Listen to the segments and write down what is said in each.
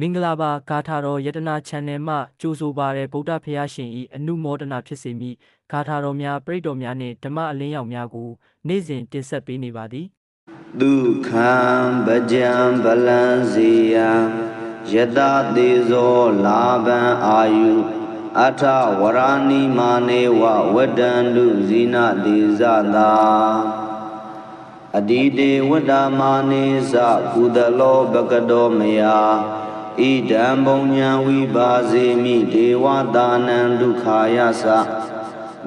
မင်္ဂလာပါဂါထာတော်ယတနာ channel မှကြိုဆိုပါရဗုဒ္ဓဖရာရှင်၏အနုမောဒနာဖြစ်စေမည်ဂါထာတော်များပရိတော်များနှင့်ဓမ္မအလင်းရောင်များကိုနေ့စဉ်တင်ဆက်ပေးနေပါသည်ဒုက္ခံဗကြံဗလံစီယံယတတိဇောလာဘံအာယုအထဝရဏိမာနေဝဝတ္တန္တုဇိနတိဇတာအဒီတေဝတ္တမာနေသကုသလောဘကတောမယဣဒံဘုံညာဝိပါစေမိဒေဝတာနံဒုက္ခာယသ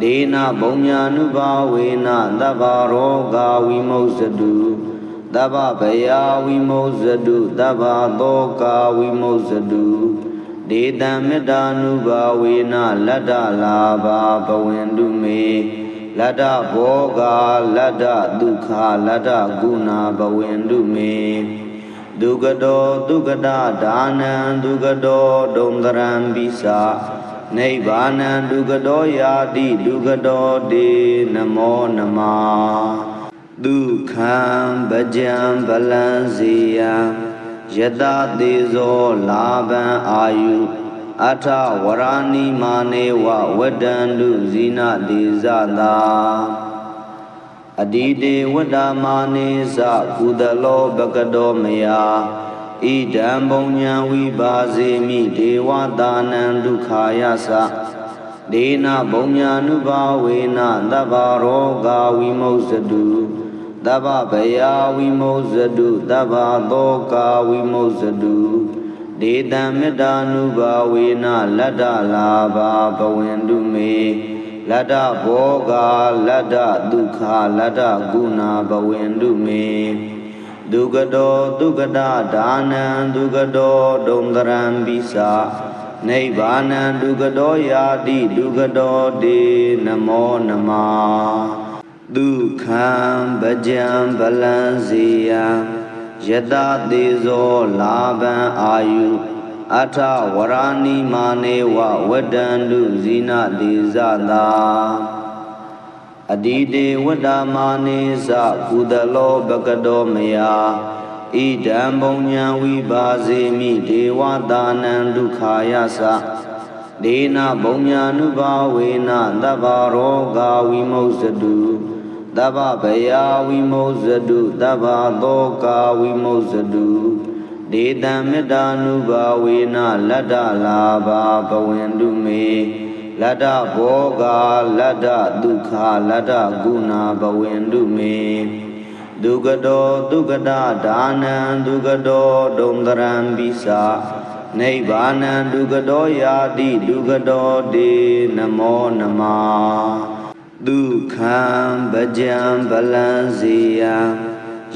ဒေနဘုံညာနုဘာဝေနသဗ္ဗရောဂာဝိမု स တုသဗ္ဗဗယာဝိမု स တုသဗ္ဗသောကာဝိမု स တုဒေတံမေတ္တာနုဘာဝေနလတ္တလာဘာဘဝန္တုမေလတ္တဘောဂာလတ္တဒုက္ခလတ္တဂုဏဘဝန္တုမေဒုက္ကတောဒုက္ကတဒါနံဒုက္ကတောဒုံတရံပိစာနိဗ္ဗာနံဒုက္ကတောယာတိဒုက္ကတောတေနမောနမဒုက္ခံဗကြံဗလံစီယံယတတိဇောလာဘံအာယုအထဝရဏိမာနေဝဝတ္တန္တုဇိနတိဇတာအဒီတေဝတ္တမာနေသကုသလောဘကတောမယဣဒံဘုံညာဝိပါစေမိဒေဝတာနံဒုက္ခာယသဒေနဘုံညာနုဘာဝေနသဗ္ဗရောဂာဝိမု स တုသဗ္ဗဗယာဝိမု स တုသဗ္ဗသောကာဝိမု स တုဒေတံမေတ္တာနုဘာဝေနလတ္တလာဘာဘဝန္တုမေလတ္တဘောဂာလတ္တဒုက္ခလတ္တဂုဏဘဝန္တုမေဒုက္ကတောဒုက္ကတဒါနံဒုက္ကတောဒုံတရံပိစာနိဗ္ဗာနံဒုက္ကတောယာတိဒုက္ကတောတေနမောနမဒုက္ခံဗကြံဗလံစီယံယတတိဇောလာဘံအာယုအထဝရဏိမာနေဝဝတ္တန္တုဇိနတိဇတာအဒီတေဝတ္တမာနေသကုသလောဘကတောမယဣဒံဘုံညာဝိပါစေမိဒေဝတာနံဒုက္ခာယသဒေနဘုံညာနုဘာဝေနသဗ္ဗရောဂာဝိမု स တုသဗ္ဗဗယာဝိမု स တုသဗ္ဗသောကာဝိမု स တုဒေတံမေတ္တာနုဘာဝေနလတ္တလာဘာဘဝန္တုမေလတ္တဘောဂာလတ္တဒုက္ခလတ္တဂုဏဘဝန္တုမေဒုက္ကတောဒုက္ကတဒါနံဒုက္ကတောဒုံတရံပိစာနိဗ္ဗာနံဒုက္ကတောယာတိဒုက္ကတောတေနမောနမဒုက္ခံဗကြံဗလံစီယံ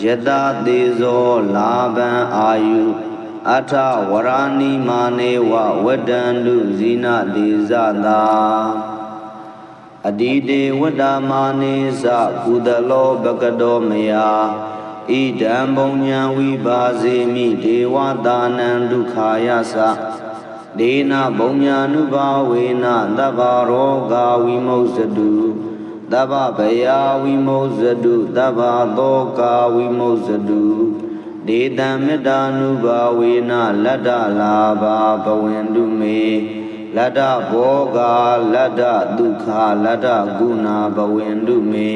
ယတတိဇောလာဘံအာယုအထဝရဏိမာနေဝဝတ္တန္တုဇိနတိဇတာအဒီတေဝတ္တမာနေသကုသလောဘကတောမယဣဒံဘုံညာဝိပါစေမိဒေဝတာနံဒုက္ခာယသဒေနဘုံညာနုဘာဝေနသဗ္ဗရောဂာဝိမု स တုသဗ္ဗဗယာဝိမု स တုသဗ္ဗသောကာဝိမု स တုဒေတံမေတ္တာနုဘာဝေနလတ္တလာဘာဘဝန္တုမေလတ္တဘောဂာလတ္တဒုက္ခလတ္တဂုဏဘဝန္တုမေ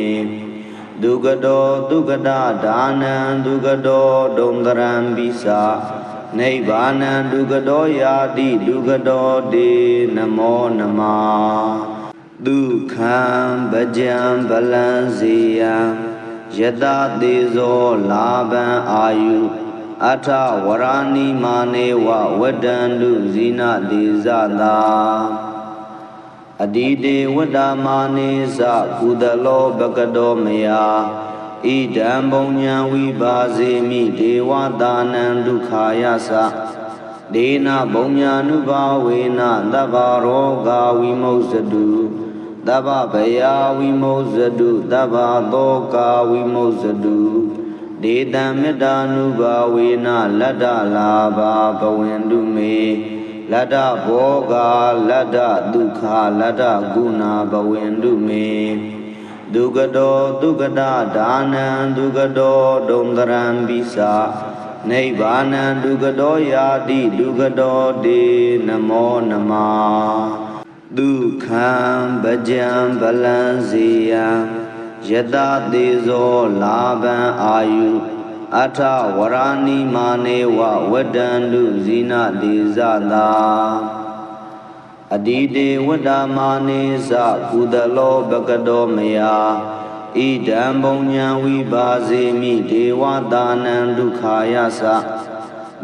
ဒုက္ကတောဒုက္ကတဒါနံဒုက္ကတောဒုံတရံပိစာနိဗ္ဗာနံဒုက္ကတောယာတိဒုက္ကတောတေနမောနမဒုက္ခံဗကြံဗလံစီယံယတတိဇောလာဘံအာယုအထဝရဏိမာနေဝဝတ္တန္တုဇိနတိဇတာအဒီတေဝတ္တမာနေသကုသလောဘကတောမယဣဒံဘုံညာဝိပါစေမိဒေဝတာနံဒုက္ခာယသဒေနဘုံညာနုဘာဝေနသဗ္ဗရောဂာဝိမု स တုသဗ္ဗဗယာဝိမု स တုသဗ္ဗသောကာဝိမု स တုဒေတံမေတ္တာနုဘာဝေနလတ္တလာဘာဘဝန္တုမေလတ္တဘောဂာလတ္တဒုက္ခလတ္တဂုဏဘဝန္တုမေဒုက္ကတောဒုက္ကတဒါနံဒုက္ကတောဒုံတရံပိစာ နိဗ္ဗာနံဒုက္ခတောယာတိဒုက္ခတောတေနမောနမဒုက္ခံပကြံဗလံစေယံယတသေဇောလာဘံအာယုအထဝရဏိမာနေဝဝတ္တန္တုဇိနတိဇတာအတိတေဝတ္တမာနေသကုသလောဘကတောမယဣဒံဘုံညာဝိပါစေမိဒေဝတာနံဒုက္ခာယသ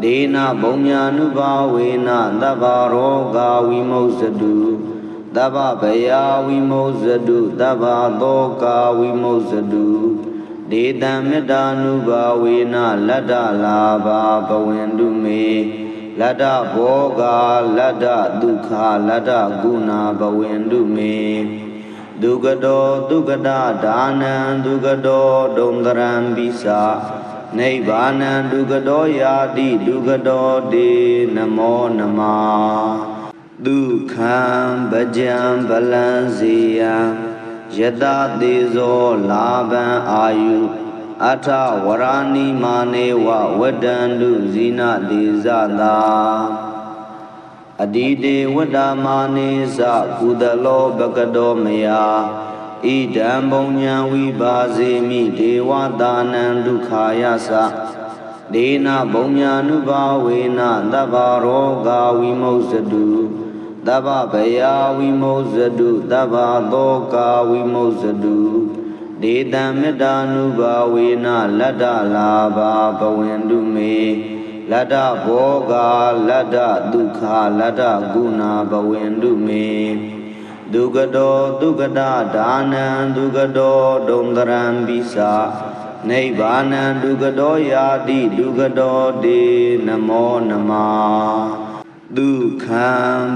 ဒေနဘုံညာနုဘာဝေနသဗ္ဗရောဂဝိမုစ္စတုသဗ္ဗဗယာဝိမုစ္စတုသဗ္ဗသောကာဝိမုစ္စတုဒေတံမေတ္တာနုဘာဝေနလတ္တလာဘာဘဝင်တုမေလတ္တဘောဂာလတ္တဒုက္ခလတ္တဂုဏဘဝင်တုမေဒုက္ခတောဒုက္ခတာဒါနံဒုက္ခတောဒုံတရံပိစာနိဗ္ဗာနံဒုက္ခတောယာတိဒုက္ခတောတေနမောနမဒုက္ခံပကြံဗလံစေယံယတသေဇောလာဘံအာယုအထဝရဏိမာနေဝဝတ္တန္တုဇိနတိဇတာအတိတေဝတ္တမာနေသကုသလောဘကတောမယဣဒံဘုံညာဝိပါစေမိဒေဝတာနံဒုက္ခာယသဒေနဘုံညာနုဘာဝေနသဗ္ဗရောဂဝိမုစ္စတုသဗ္ဗဗယာဝိမုစ္စတုသဗ္ဗသောကာဝိမုစ္စတုဒေတံမေတ္တာနုဘာဝေနလတ္တလာဘာဘဝင်တုမေလတ္တဘောဂာလတ္တဒုက္ခလတ္တဂုဏဘဝင်တုမေဒုက္ခတောဒုက္ခတာဒါနံဒုက္ခတောဒုံတရံပိစာနိဗ္ဗာနံဒုက္ခတောယာတိဒုက္ခတောတေနမောနမဒုက္ခံ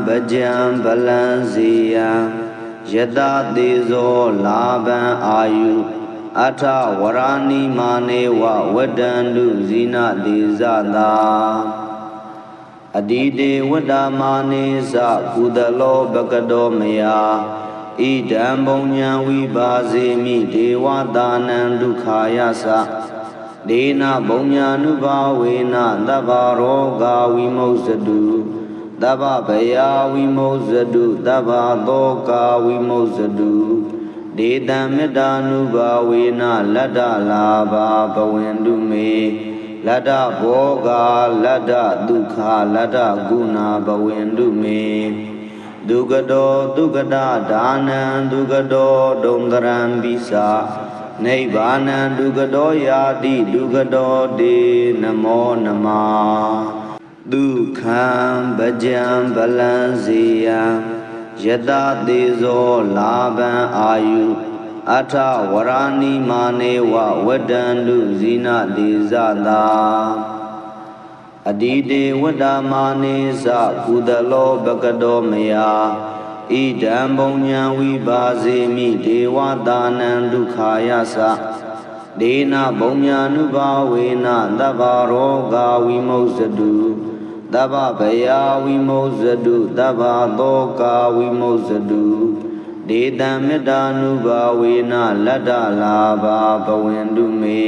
ပကြံဗလံစေယံယတသေဇောလာဘံအာယုအထဝရဏိမာနေဝဝတ္တန္တုဇိနတိဇတာအတိတေဝတ္တမာနေသကုသလောဘကတောမယဣဒံဘုံညာဝိပါစေမိဒေဝတာနံဒုက္ခာယသဒေနဘုံညာနုဘာဝေနသဗ္ဗရောဂဝိမုစ္စတုသဗ္ဗဗယာဝိမုစ္စတုသဗ္ဗသောကာဝိမုစ္စတုဒေတံမေတ္တာနုဘာဝေနလတ္တလာဘာဘဝင်တုမေလတ္တဘောဂာလတ္တဒုက္ခလတ္တဂုဏဘဝင်တုမေဒုက္ခတောဒုက္ခတာဒါနံဒုက္ခတောဒုံတရံပိစာနိဗ္ဗာနံဒုက္ခတောယာတိဒုက္ခတောတေနမောနမဒုက္ခံပကြံဗလံစေယံယတသေဇောလာဘံအာယုအထဝရဏိမာနေဝဝတ္တန္တုဇိနတိဇတာအတိတေဝတ္တမာနေသကုသလောဘကတောမယဣဒံဘုံညာဝိပါစေမိဒေဝတာနံဒုက္ခာယသဒေနဘုံညာနုဘာဝေနသဗ္ဗရောဂဝိမုစ္စတုသဗ္ဗဗယာဝိမုစ္စတုသဗ္ဗသောကာဝိမုစ္စတုဒေတံမေတ္တာနုဘာဝေနလတ္တလာဘာဘဝင်တုမေ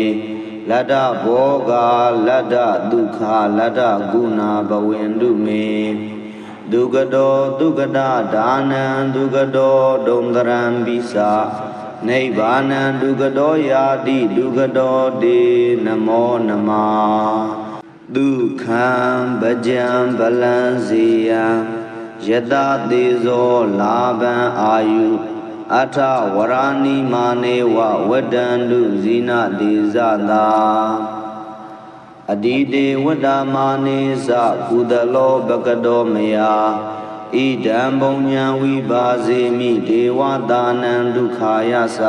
လတ္တဘောဂာလတ္တဒုက္ခလတ္တဂုဏဘဝင်တုမေဒုက္ခတောဒုက္ခတာဒါနံဒုက္ခတောဒုံတရံပိစာနိဗ္ဗာနံဒုက္ခတောယာတိဒုက္ခတောတေနမောနမဒုက္ခံပကြံဗလံစေယံယတသေဇောလာဘံအာယုအထဝရဏိမာနေဝဝတ္တန္တုဇိနတိဇတာအတိတေဝတ္တမာနေသကုသလောဘကတောမယဣဒံဘုံညာဝိပါစေမိဒေဝတာနံဒုက္ခာယသ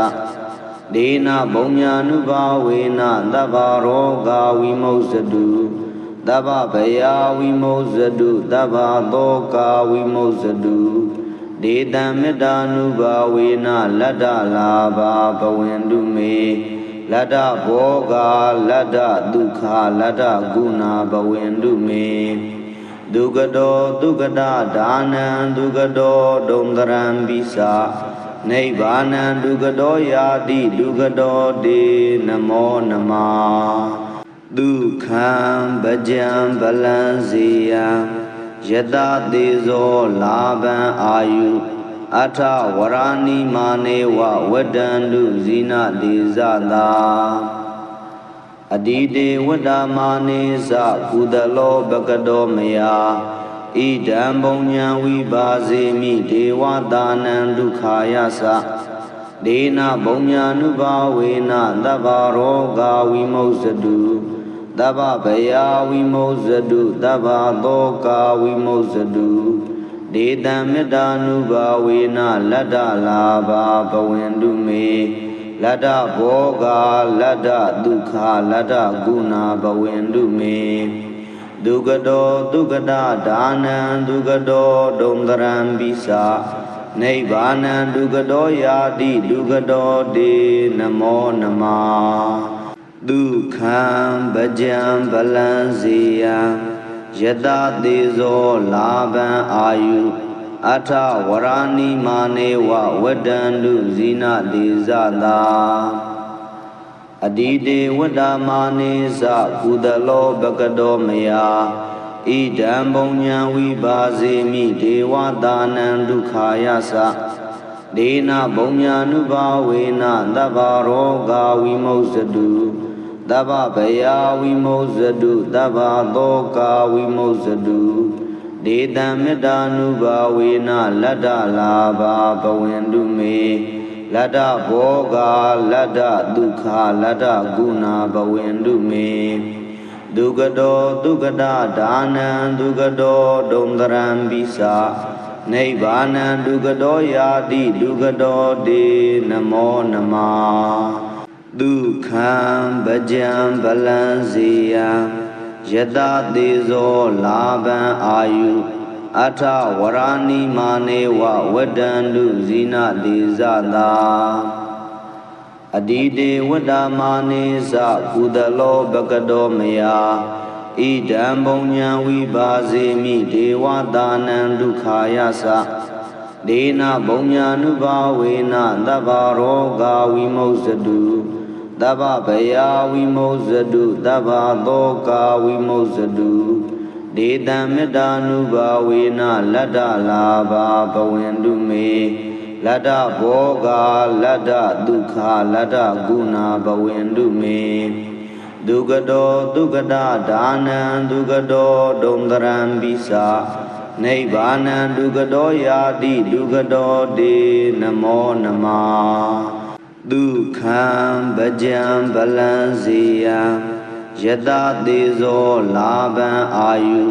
ဒေနဘုံညာနုဘာဝေနသဗ္ဗရောဂဝိမုစ္စတုသဗ္ဗဗယာဝိမုစ္စတုသဗ္ဗသောကာဝိမုစ္စတုဒေတံမေတ္တာနုဘာဝေနလတ္တလာဘာဘဝင်တုမေလတ္တဘောဂာလတ္တဒုက္ခလတ္တဂုဏဘဝင်တုမေဒုက္ခတောဒုက္ခတာဒါနံဒုက္ခတောဒုံတရံပိစာနိဗ္ဗာနံဒုက္ခတောယာတိဒုက္ခတောတေနမောနမဒ dukkhaṃ bhajaṃ balaṃ ziyam yata tezo labhaṃ ayu atha warani mane wa vadantu zina dezata adide vadamane sa kudalo bhagado maya idam punyam vibhasemi devatānaṃ dukkhāya sa dena punyānubhavena dabbaroga vimoksatu dabba bhaya vimoksatu dabba doka vimoksatu detam meddanubhavena ladda labha bhavantu me ladda bhoga ladda dukkha ladda guna bhavantu me dukkado dukkada dhanam dukkado dondaram bisa Nibbānaṃ dukkado yāti dukkado te namo namah dukkhaṃ bhajaṃ balaṃ ziyam yata tezo labhaṃ ayu atha warani mane wa vadantu zina dezata adide vadamane sa kudalo bhagado maya idam punyam vibhasemi devatānaṃ dukkhāya sa dena punyānubhavena dabbaroga vimoksatu dabba bhaya vimoksatu dabba doka vimoksatu detam meddanubhavena ladda labha bhavantu me ladda bhoga ladda dukkha ladda guna bhavantu me dukkado dukkada dhanam dukkado dondaram bisa nibbānaṃ dukkado yāti dukkado te namo namah dukkhaṃ bhajaṃ balaṃ ziyam yata tezo labhaṃ ayu atha warani mane wa vadantu zina dezata adide vadamane sa kudalo bhagado maya idam punyam vibhasemi devatānaṃ dukkhāya sa dena punyānubhavena dabbaroga vimoksatu dabba bhaya vimoksatu dabba doka vimoksatu detam meddanubhavena ladda labha bhavantu me ladda bhoga ladda dukkha ladda guna bhavantu me dukkado dukkada dhanam dukkado dondaram bisa nibbānaṃ dukkado yāti dukkado te namo namah dukkhaṃ bhajaṃ balaṃ ziyam yata tezo labhaṃ ayu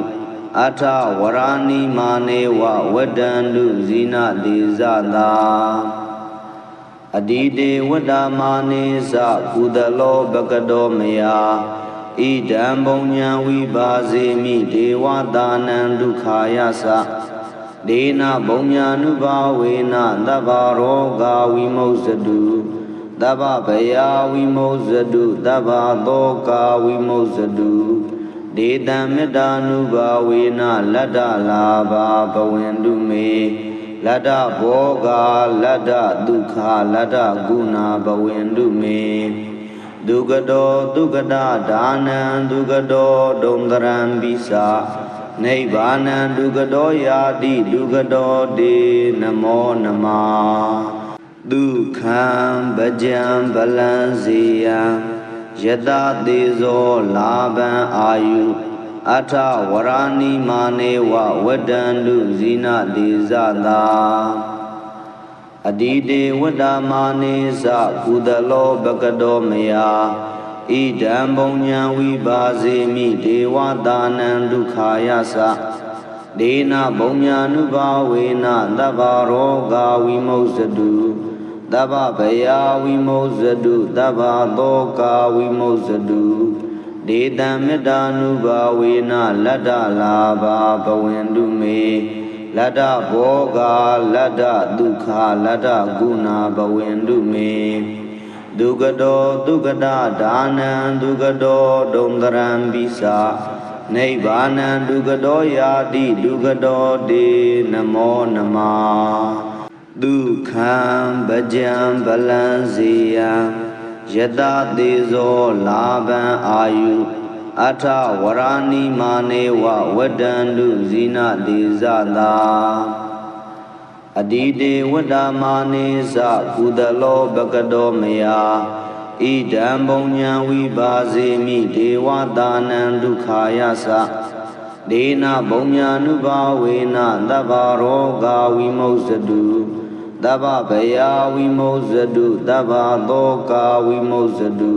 atha warani mane wa vadantu zina dezata adide vadamane sa kudalo bhagado maya idam punyam vibhasemi devatānaṃ dukkhāya sa dena punyānubhavena dabbaroga vimoksatu dabba bhaya vimoksatu dabba doka vimoksatu detam meddanubhavena ladda labha bhavantu me ladda bhoga ladda dukkha ladda guna bhavantu me dukkado dukkada dhanam dukkado dondaram bisa nibbānaṃ dukkado yāti dukkado te namo namah dukkhaṃ bhajaṃ balaṃ ziyam yata tezo labhaṃ ayu atha warani mane wa vadantu zina dezata adide vadamane sa kudalo bhagado maya idam punyam vibhasemi devatānaṃ dukkhāya sa dena punyānubhavena dabbaroga vimoksatu dabba bhaya vimoksatu dabba doka vimoksatu detam meddanubhavena ladda labha bhavantu me ladda bhoga ladda dukkha ladda guna bhavantu me dukkado dukkada dhanam dukkado dondaram bisa nibbānaṃ dukkado yāti dukkado te namo namah dukkhaṃ bhajaṃ balaṃ ziyam yata tezo labhaṃ ayu ထဝရဏိမာနေဝဝတ္တန္တုဇိနတိဇတာအဒီတေဝတ္တမာနေသကုသလောပကတောမယဣဒံဘုံညာဝိပါစေမိဒေဝတာနံဒုက္ခာယသဒေနဘုံညာနုဘာဝေနသဗ္ဗရောဂာဝိမုစ္စတုသဗ္ဗဗယာဝိမုစ္စတုသဗ္ဗသောကာဝိမုစ္စတု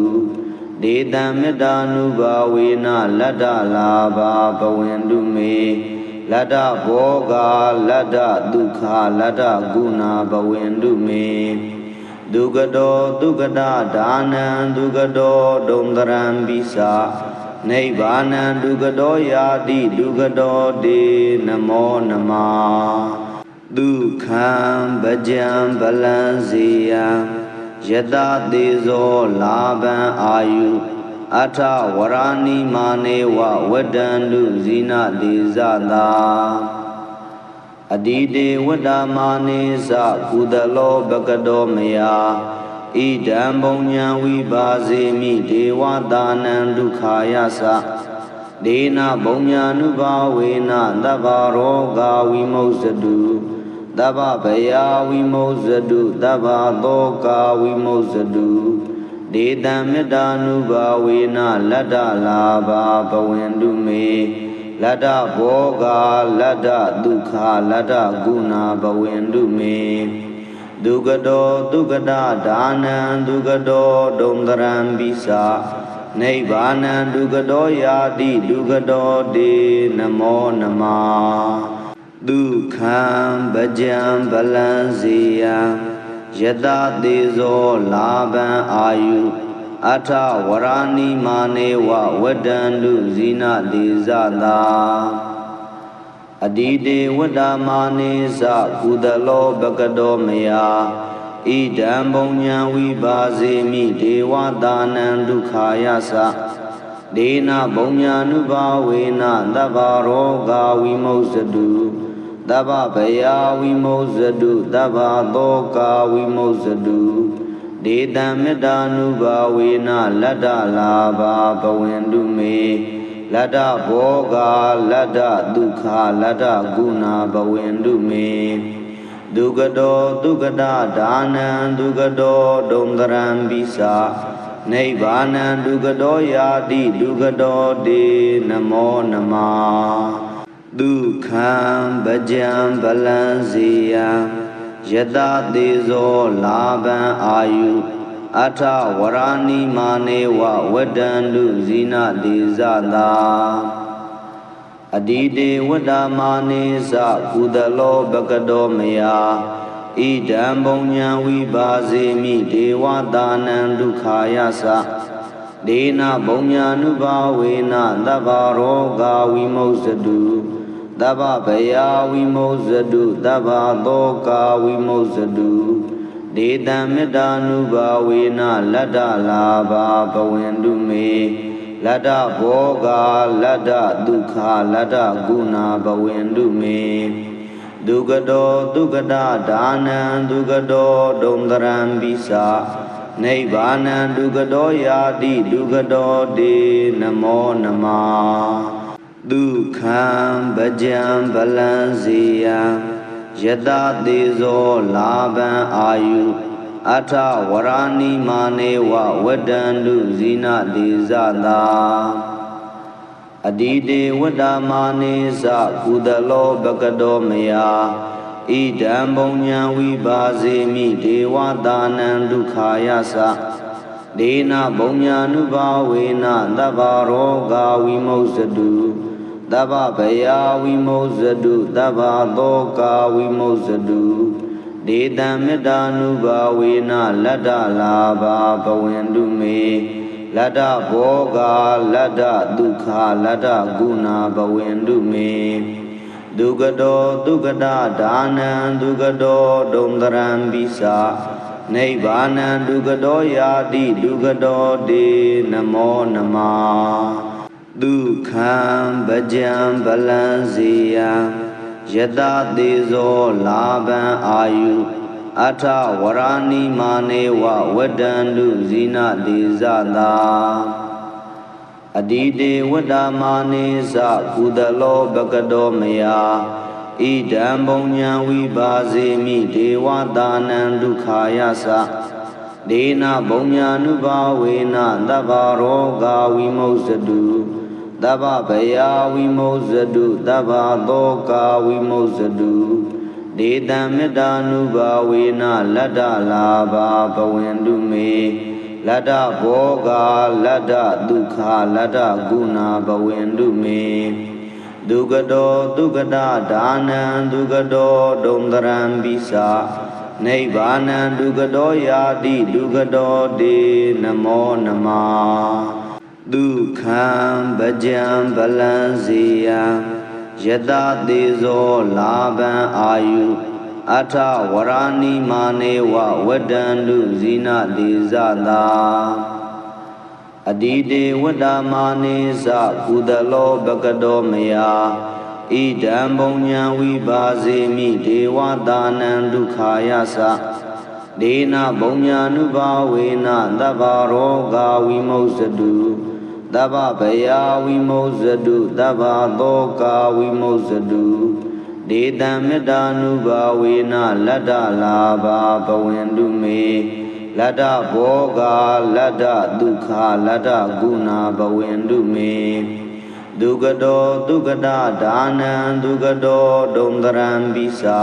ဒေတံမေတ္တာနုဘာဝေနလတ္တလာဘာဘဝန္တုမေလတ္တဘောဂာလတ္တဒုက္ခလတ္တဂုဏဘဝန္တုမေဒုက္ကတောဒုက္ကတာဒါနံဒုက္ကတောဒုံတရံပိစာနိဗ္ဗာနံဒုက္ကတောယာတိဒုက္ကတောတေနမောနမဒုက္ခံဗကြံဗလံစေယံယတတေဇောလာဘံအာယုအထဝရဏိမာနေဝဝတ္တန္တုဇိနတိဇတာအဒီတေဝတ္တမာနေသကုသလောပကတောမယဣဒံဘုံညာဝိပါစေမိဒေဝတာနံဒုက္ခာယသဒေနဘုံညာနုဘာဝေနသဗ္ဗရောဂာဝိမုစ္စတုသဗ္ဗဗယာဝိမုစ္စတုသဗ္ဗသောကာဝိမုစ္စတုဒေတံမေတ္တာနုဘာဝေနလတ္တလာဘာဘဝန္တုမေလတ္တဘောဂာလတ္တဒုက္ခလတ္တဂုဏဘဝန္တုမေဒုက္ကတောဒုက္ကတာဒါနံဒုက္ကတောဒုံတရံပိစာနိဗ္ဗာနံဒုက္ကတောယာတိဒုက္ကတောတေနမောနမဒုက္ခံဗကြံဗလံစေယံယတတေဇောလာဘံအာယုအထဝရဏိမာနေဝဝတ္တန္တုဇိနတိဇတာအဒီတေဝတ္တမာနေသကုသလောပကတောမယဣဒံဘုံညာဝိပါစေမိဒေဝတာနံဒုက္ခာယသဒေနဘုံညာနုဘာဝေနသဗ္ဗရောဂာဝိမုစ္စတုသဗ္ဗဗယာဝိမုစ္စတုသဗ္ဗသောကာဝိမုစ္စတုဒေတံမေတ္တာနုဘာဝေနလတ္တလာဘာဘဝန္တုမေလတ္တဘောဂာလတ္တဒုက္ခလတ္တဂုဏဘဝန္တုမေဒုက္ကတောဒုက္ကတာဒါနံဒုက္ကတောဒုံတရံပိစာနိဗ္ဗာနံဒုက္ကတောယာတိဒုက္ကတောတေနမောနမဒုက္ခံဗကြံဗလံစေယံယတတေဇောလာဘံအာယုအထဝရဏိမာနေဝဝတ္တန္တုဇိနတိဇတာအဒီတေဝတ္တမာနေသကုသလောပကတောမယဣဒံဘုံညာဝိပါစေမိဒေဝတာနံဒုက္ခာယသဒေနဘုံညာနုဘာဝေနသဗ္ဗရောဂာဝိမုစ္စတုသဗ္ဗဗယာဝိမုစ္စတုသဗ္ဗသောကာဝိမုစ္စတုဒေတံမေတ္တာနုဘာဝေနလတ္တလာဘာဘဝန္တုမေလတ္တဘောဂာလတ္တဒုက္ခလတ္တဂုဏဘဝန္တုမေဒုက္ကတောဒုက္ကတာဒါနံဒုက္ကတောဒုံတရံပိစာနိဗ္ဗာနံဒုက္ကတောယာတိဒုက္ကတောတေနမောနမဒုက္ခံဗကြံဗလံစေယံယတတေဇောလာဘံအာယုအထဝရဏိမာနေဝဝတ္တန္တုဇိနတိဇတာအဒီတေဝတ္တမာနေသကုသလောပကတောမယဣဒံဘုံညာဝိပါစေမိဒေဝတာနံဒုက္ခာယသဒေနဘုံညာနုဘာဝေနသဗ္ဗရောဂာဝိမုစ္စတုသဗ္ဗဗယာဝိမုစ္စတုသဗ္ဗသောကာဝိမုစ္စတုဒေတံမေတ္တာနုဘာဝေနလတ္တလာဘာဘဝန္တုမေလတ္တဘောဂာလတ္တဒုက္ခလတ္တဂုဏဘဝန္တုမေဒုက္ကတောဒုက္ကတာဒါနံဒုက္ကတောဒုံတရံပိစာနိဗ္ဗာနံဒုက္ကတောယာတိဒုက္ကတောတေနမောနမဒုက္ခံဗကြံဗလံစေယံယတတေဇောလာဘံအာယုအထဝရဏိမာနေဝဝတ္တန္တုဇိနတိဇတာအ อดีเตวดามานิสะกุตโลปกโตมยาอิดัมปุญญวิบาสิมิเทวตานังดุขายาสะเดนะปุญญานุภาเวนะตัพพะโรกาวิมุสตุตัพพะพยาวิมุสตุตัพพะโตกาวิมุสตุเดตัมမေတ္တာนุภาเวนะลัตตลาภาปวันตุเมลัตตโภกาลัตตดุขาลัตตกุณาปวันตุเมดุกโตดุกตดานังดุกโตดงตรัมปิสาနိဗ္ဗာနံဒုက္ခတောယာတိဒုက္ခတောတေနမောနမဒုက္ခံပကြံဗလံစေယံယတသေဇောလာဘံအာယုအထဝရဏိမာနေဝဝတ္တန္တုဇိနတိဇတာအတိတေဝတ္တမာနေသကုသလောပကတောမယဣဒံပုညံဝိပါစေမိဒေဝတာနံဒုက္ခာယသဒေနပုညံ ानु ဘာဝေနသဗ္ဗရောဂာဝိမုစ္စတုသဗ္ဗဗယဝိမုစ္စတုသဗ္ဗသောကာဝိမုစ္စတုဒေတံမေတ္တာ ानु ဘာဝေနလတ္တလာဘာပဝင်တုမေလတ္တဘောဂာလတ္တဒုက္ခလတ္တဂုဏပဝင်တုမေဒုက္ခတောဒုက္ခတာဒါနံဒုက္ခတောဒုံတရံပိစာ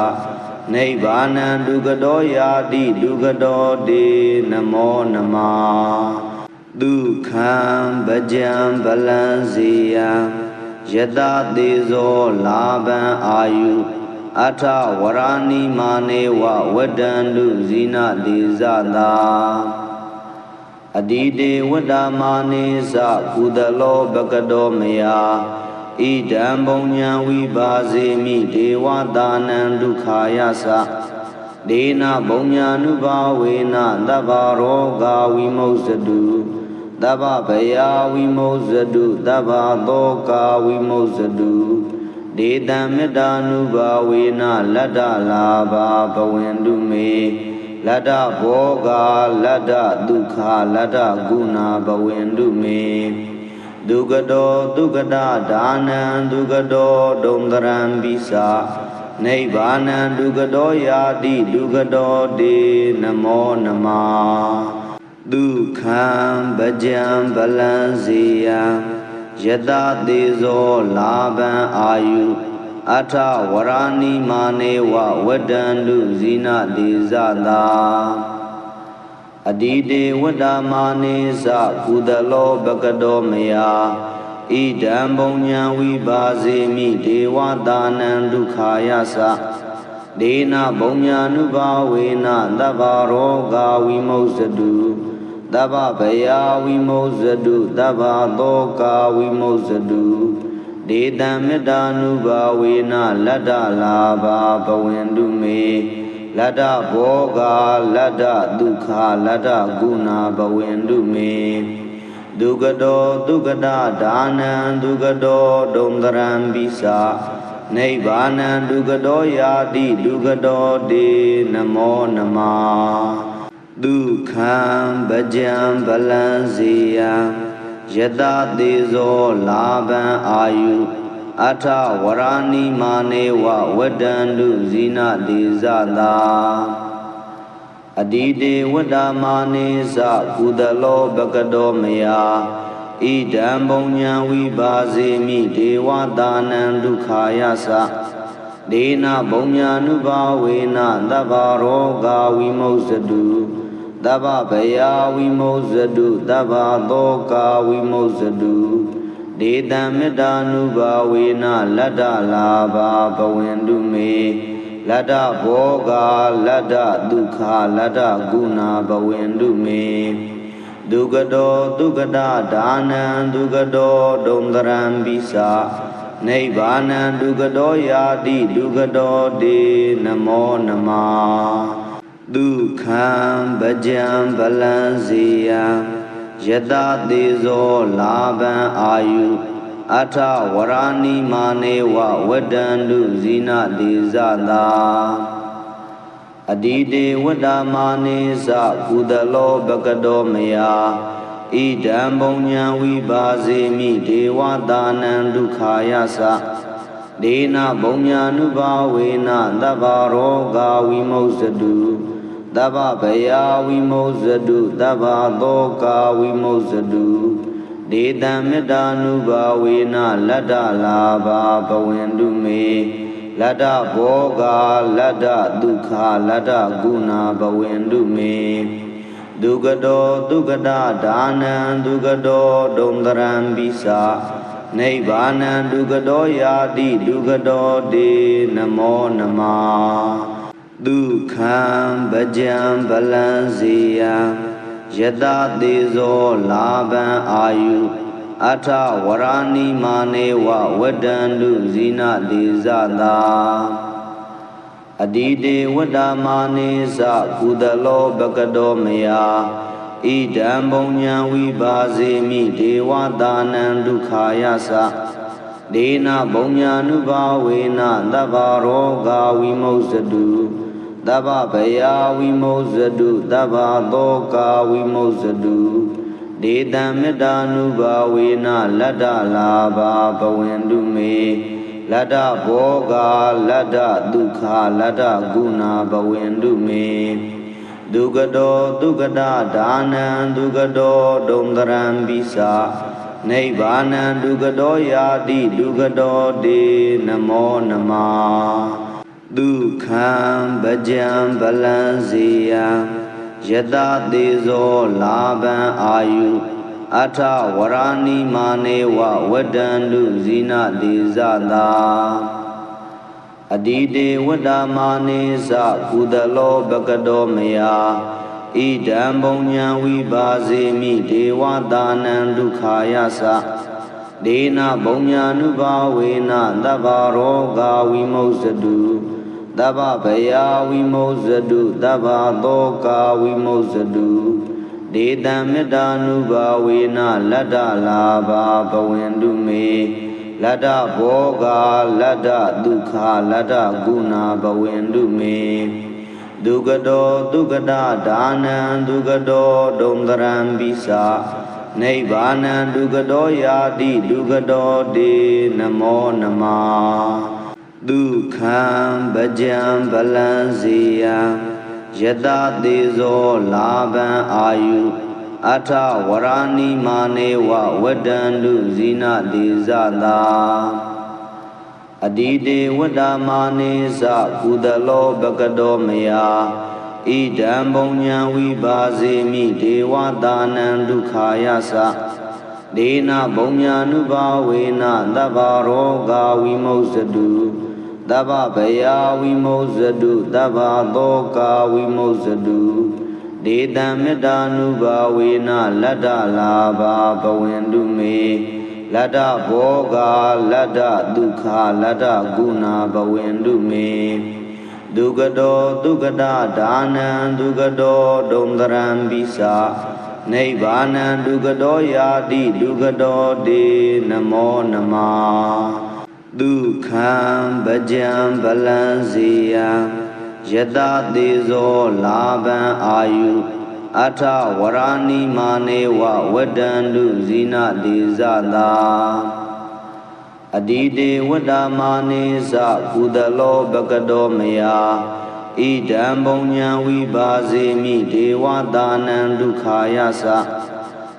နိဗ္ဗာနံဒုက္ခတောယာတိဒုက္ခတောတေနမောနမဒုက္ခံပကြံဗလံစေယံယတသေဇောလာဘံအာယုအထဝရဏိမာနေဝဝတ္တန္တုဇိနတိဇတာအတိတေဝတ္တမာနေသကုသလောပကတောမယဣဒံပုညံဝိပါစေမိဒေဝတာနံဒုက္ခာယသဒေနပုညံ ानु ဘာဝေနသဗ္ဗရောဂာဝိမုစ္စတုသဗ္ဗဗယဝိမုစ္စတုသဗ္ဗသောကာဝိမုစ္စတုဒေတံမေတ္တာ ानु ဘာဝေနလတ္တလာဘာပဝင်တုမေလတ္တဘောဂာလတ္တဒုက္ခလတ္တဂုဏပဝင်တုမေဒုက္ခတောဒုက္ခတာဒါနံဒုက္ခတောဒုံတရံပိစာနိဗ္ဗာနံဒုက္ခတောယာတိဒုက္ခတောတေနမောနမဒုက္ခံပကြံဗလံစေယံယတသေဇောလာဘံအာယုအထဝရဏိမာနေဝဝတ္တန္တုဇိနတိဇတာအတိတေဝတ္တမာနေသကုသလောပကတောမယဣဒံပုညံဝိပါစေမိဒေဝတာနံဒုက္ခာယသဒေနပုညံ ानु ဘာဝေနသဗ္ဗရောဂာဝိမုစ္စတုသဗ္ဗဗယဝိမုစ္စတုသဗ္ဗသောကာဝိမုစ္စတုဒေတံမေတ္တာ ानु ဘာဝေနလတ္တလာဘာပဝင်တုမေလတ္တဘောဂာလတ္တဒုက္ခလတ္တဂုဏပဝင်တုမေဒုက္ခတောဒုက္ခတာဒါနံဒုက္ခတောဒုံတရံပိစာနိဗ္ဗာနံဒုက္ခတောယာတိဒုက္ခတောတေနမောနမဒုက္ခံပကြံဗလံစေယံယတသေဇောလာဘံအာယုအထဝရဏိမာနေဝဝတ္တန္တုဇိနတိဇတာအတိတေဝတ္တမာနေသကုသလောပကတောမယဣဒံပုညံဝိပါစေမိဒေဝတာနံဒုက္ခာယသဒေနပုညံ ानु ဘာဝေနသဗ္ဗရောဂာဝိမုစ္စတုသဗ္ဗဗယဝိမုစ္စတုသဗ္ဗသောကာဝိမုစ္စတုဒေတံမေတ္တာ ानु ဘာဝေနလတ္တလာဘာပဝင်တုမေလတ္တဘောဂာလတ္တဒုက္ခလတ္တဂုဏပဝင်တုမေဒုက္ခတောဒုက္ခတာဒါနံဒုက္ခတောဒုံတရံပိစာနိဗ္ဗာနံဒုက္ခတောယာတိဒုက္ခတောတေနမောနမဒုက္ခံပကြံဗလံစေယံယတသေဇောလာဘံအာယုအထဝရဏိမာနေဝဝတ္တန္တုဇိနတိဇတာအတိတေဝတ္တမာနေသကုသလောပကတောမယဣ idam punya vibhasemi devatanam dukkhayasa dena punya nubhavena dabbaroga vimoksatu dabba bhaya vimoksatu dabba doka vimoksatu detam metta nubhavena latta labha bhavantu me latta bhoga latta dukkha latta guna bhavantu me Dugado dugada danan dugado domdaram bisa Naibanan dugado yadi dugado de namo nama Dukham bhajam balansiyam Yada dezo laban ayu Atha warani manewa wadandu zina dezada Adide vadamane sa kudalo bhagado maya idam punya vibhasemi devatanam dukkhayasa dena punya nubhavena dabbaroga vimoksatu dabba bhaya vimoksatu dabba doka vimoksatu detam metta nubhavena latta labha bhavantu me Latta bhoga latta dukkha latta guna bhavantu me Dugado dugada danan dugado domdaram bisa Naibanan dugado yadi dugado de namo nama Dukham bhajam balansiyam Yada dezo laban ayu Atha warani manewa wadandu zina dezada Adide vadamane sa kudalo bhagado maya idam punya vibhasemi devatanam dukkhayasa dena punya nubhavena dabbaroga vimoksatu dabba bhaya vimoksatu dabba doka vimoksatu Detam metta nubhavena latta labha bhavantu me latta bhoga latta dukkha latta guna bhavantu me Dugado dugada danan dugado domdaram bisa Naibanan dugado yadi dugado de namo nama Dukham bhajam balansiyam Yada dezo laban ayu Atha warani manewa wadandu zina dezada Adide vadamane sa kudalo bhagado maya idam punya vibhasemi devatanam dukkhayasa dena punya nubhavena dabbaroga vimoksatu Dabba bhaya vimoksatu dabba doka vimoksatu detam metta nubhavena latta labha bhavantu me latta bhoga latta dukkha latta guna bhavantu me Dugado dugada danan dugado domdaram bisa Naibanan dugado yadi dugado de namo nama Dukham bhajam balansiyam Yada dezo laban ayu Atha warani manewa wadandu zina dezada Adide vadamane sa kudalo bhagado maya idam punya vibhasemi devatanam dukkhayasa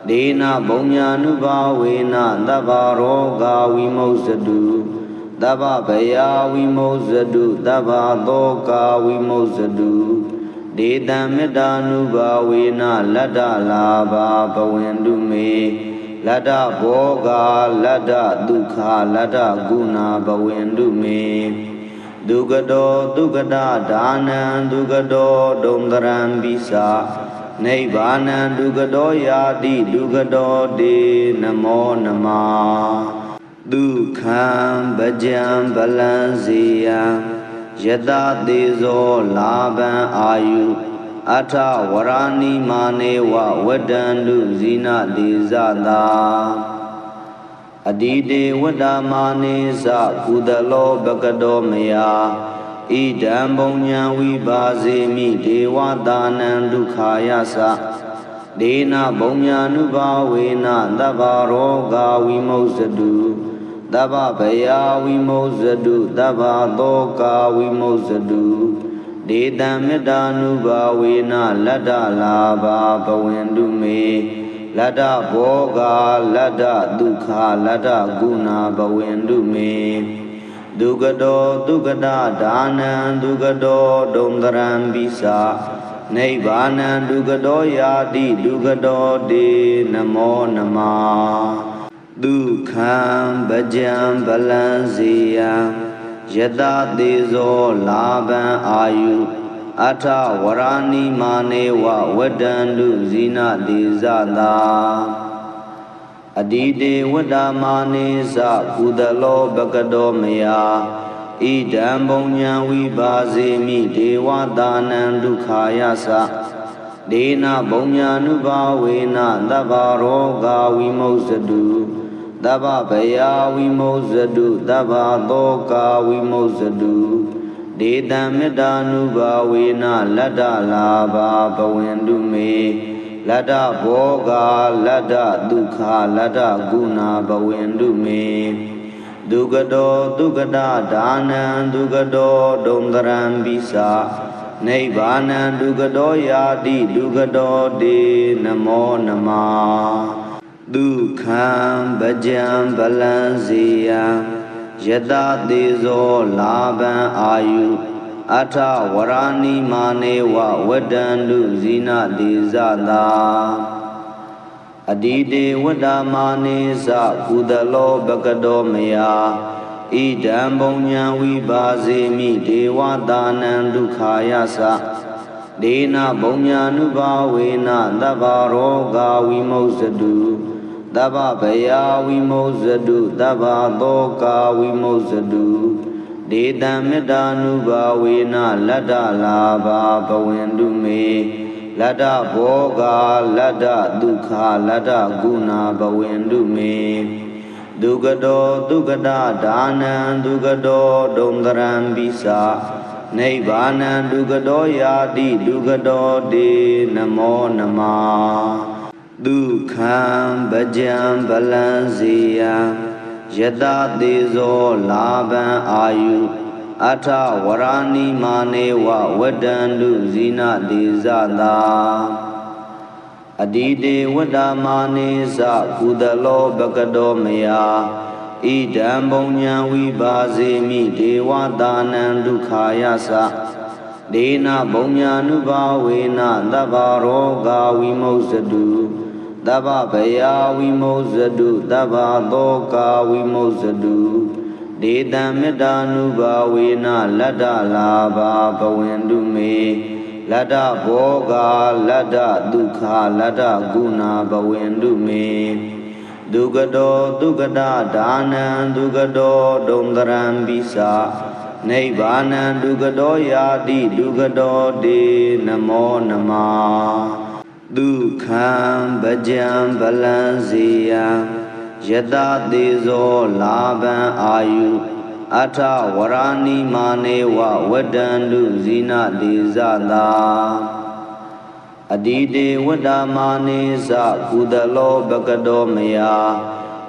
dena punya nubhavena dabbaroga vimoksatu dabba bhaya vimoksatu dabba doka vimoksatu detam metta nubhavena latta labha bhavantu me latta bhoga latta dukkha latta guna bhavantu me Dugado dugada danan dugado domdaram bisa Naibanan dugado yadi dugado de namo nama Dukham bhajam balansiyam Yada dezo laban ayu Atha warani manewa wadandu zina dezada Adide vadamane sa kudalo bhagado maya idam punya vibhasemi devatanam dukkhayasa ဒေနဘုံညာနုဘာဝေနသဗ္ဗရောဂဝိမုစ္စတုသဗ္ဗဗယာဝိမုစ္စတုသဗ္ဗသောကာဝိမုစ္စတုဒေတံမေတ္တာနုဘာဝေနလတ္တလာဘာဘဝင်တုမေလတ္တဘောဂလတ္တဒုက္ခလတ္တဂုဏဘဝင်တုမေဒုက္ကတောဒုက္ကတာဒါနံဒုက္ကတောဒုံတရံပိစာနိဗ္ဗာနံဒုက္ကတောယာတိဒုက္ကတောတေနမောနမဒုက္ခံပကြံဗလံစေယံယတသေဇောလာဘံအာယုအထဝရဏိမာနေဝဝတ္တန္တုဇိနတိဇတာအဒီတေဝတ္တမာနေသကုသလောဘကတောမယဣဒံဘုံညာဝိပါစေမိဒေဝတာနံဒုက္ခာယသဒေနဘုံညာနုဘာဝေနသဗ္ဗရောဂဝိမုစ္စတုသဗ္ဗဗယာဝိမုစ္စတုသဗ္ဗသောကာဝိမုစ္စတုဒေတံမေတ္တာနုဘာဝေနလတ္တလာဘာဘဝင်တုမေလတ္တဘောဂလတ္တဒုက္ခလတ္တဂုဏဘဝင်တုမေဒုက္ကတောဒုက္ကတာဒါနံဒုက္ကတောဒုံတရံပိစာနိဗ္ဗာနံဒုက္ကတောယာတိဒုက္ကတောတေနမောနမဒုက္ခံပကြံဗလံစေယံယတသေဇောလာဘံအာယုအထဝရဏိမာနေဝဝတ္တန္တုဇိနတိဇတာအဒီတေဝတ္တမာနေသကုသလောဘကတောမယဣဒံဘုံညာဝိပါစေမိဒေဝတာနံဒုက္ခာယသဒေနဘုံညာနုဘာဝေနသဗ္ဗရောဂဝိမုစ္စတုသဗ္ဗဗယာဝိမုစ္စတုသဗ္ဗသောကာဝိမုစ္စတုဒေတံမေတ္တာနုဘာဝေနလတ္တလာဘာဘဝင်တုမေလတ္တဘောဂလတ္တဒုက္ခလတ္တဂုဏဘဝင်တုမေဒုက္ကတောဒုက္ကတာဒါနံဒုက္ကတောဒုံတရံပိစာနိဗ္ဗာနံဒုက္ကတောယာတိဒုက္ကတောတေနမောနမဒုက္ခံပကြံဗလံစေယံယတသေဇောလာဘံအာယုအထဝရဏိမာနေဝဝတ္တန္တုဇိနတိဇတာအဒီတေဝတ္တမာနေသကုသလောဘကတောမယဣဒံဘုံညာဝိပါစေမိဒေဝတာနံဒုက္ခာယသဒေနဘုံညာနုဘာဝေနသဗ္ဗရောဂဝိမုစ္စတုသဗ္ဗဗယာဝိမုစ္စတုသဗ္ဗသောကာဝိမုစ္စတုဒေတံမေတ္တာနုဘာဝေနလတ္တလာဘာဘဝင်တုမေလတ္တဘောဂလတ္တဒုက္ခလတ္တဂုဏဘဝင်တုမေဒုက္ကတောဒုက္ကတာဒါနံဒုက္ကတောဒုံတရံပိစာနိဗ္ဗာနံဒုက္ကတောယာတိဒုက္ကတောတေနမောနမဒုက္ခံပကြံဗလံစေယံယတသေဇောလာဘံအာယုအထဝရဏိမာနေဝဝတ္တန္တုဇိနတိဇတာအဒီတေဝတ္တမာနေသကုသလောဘကတောမယ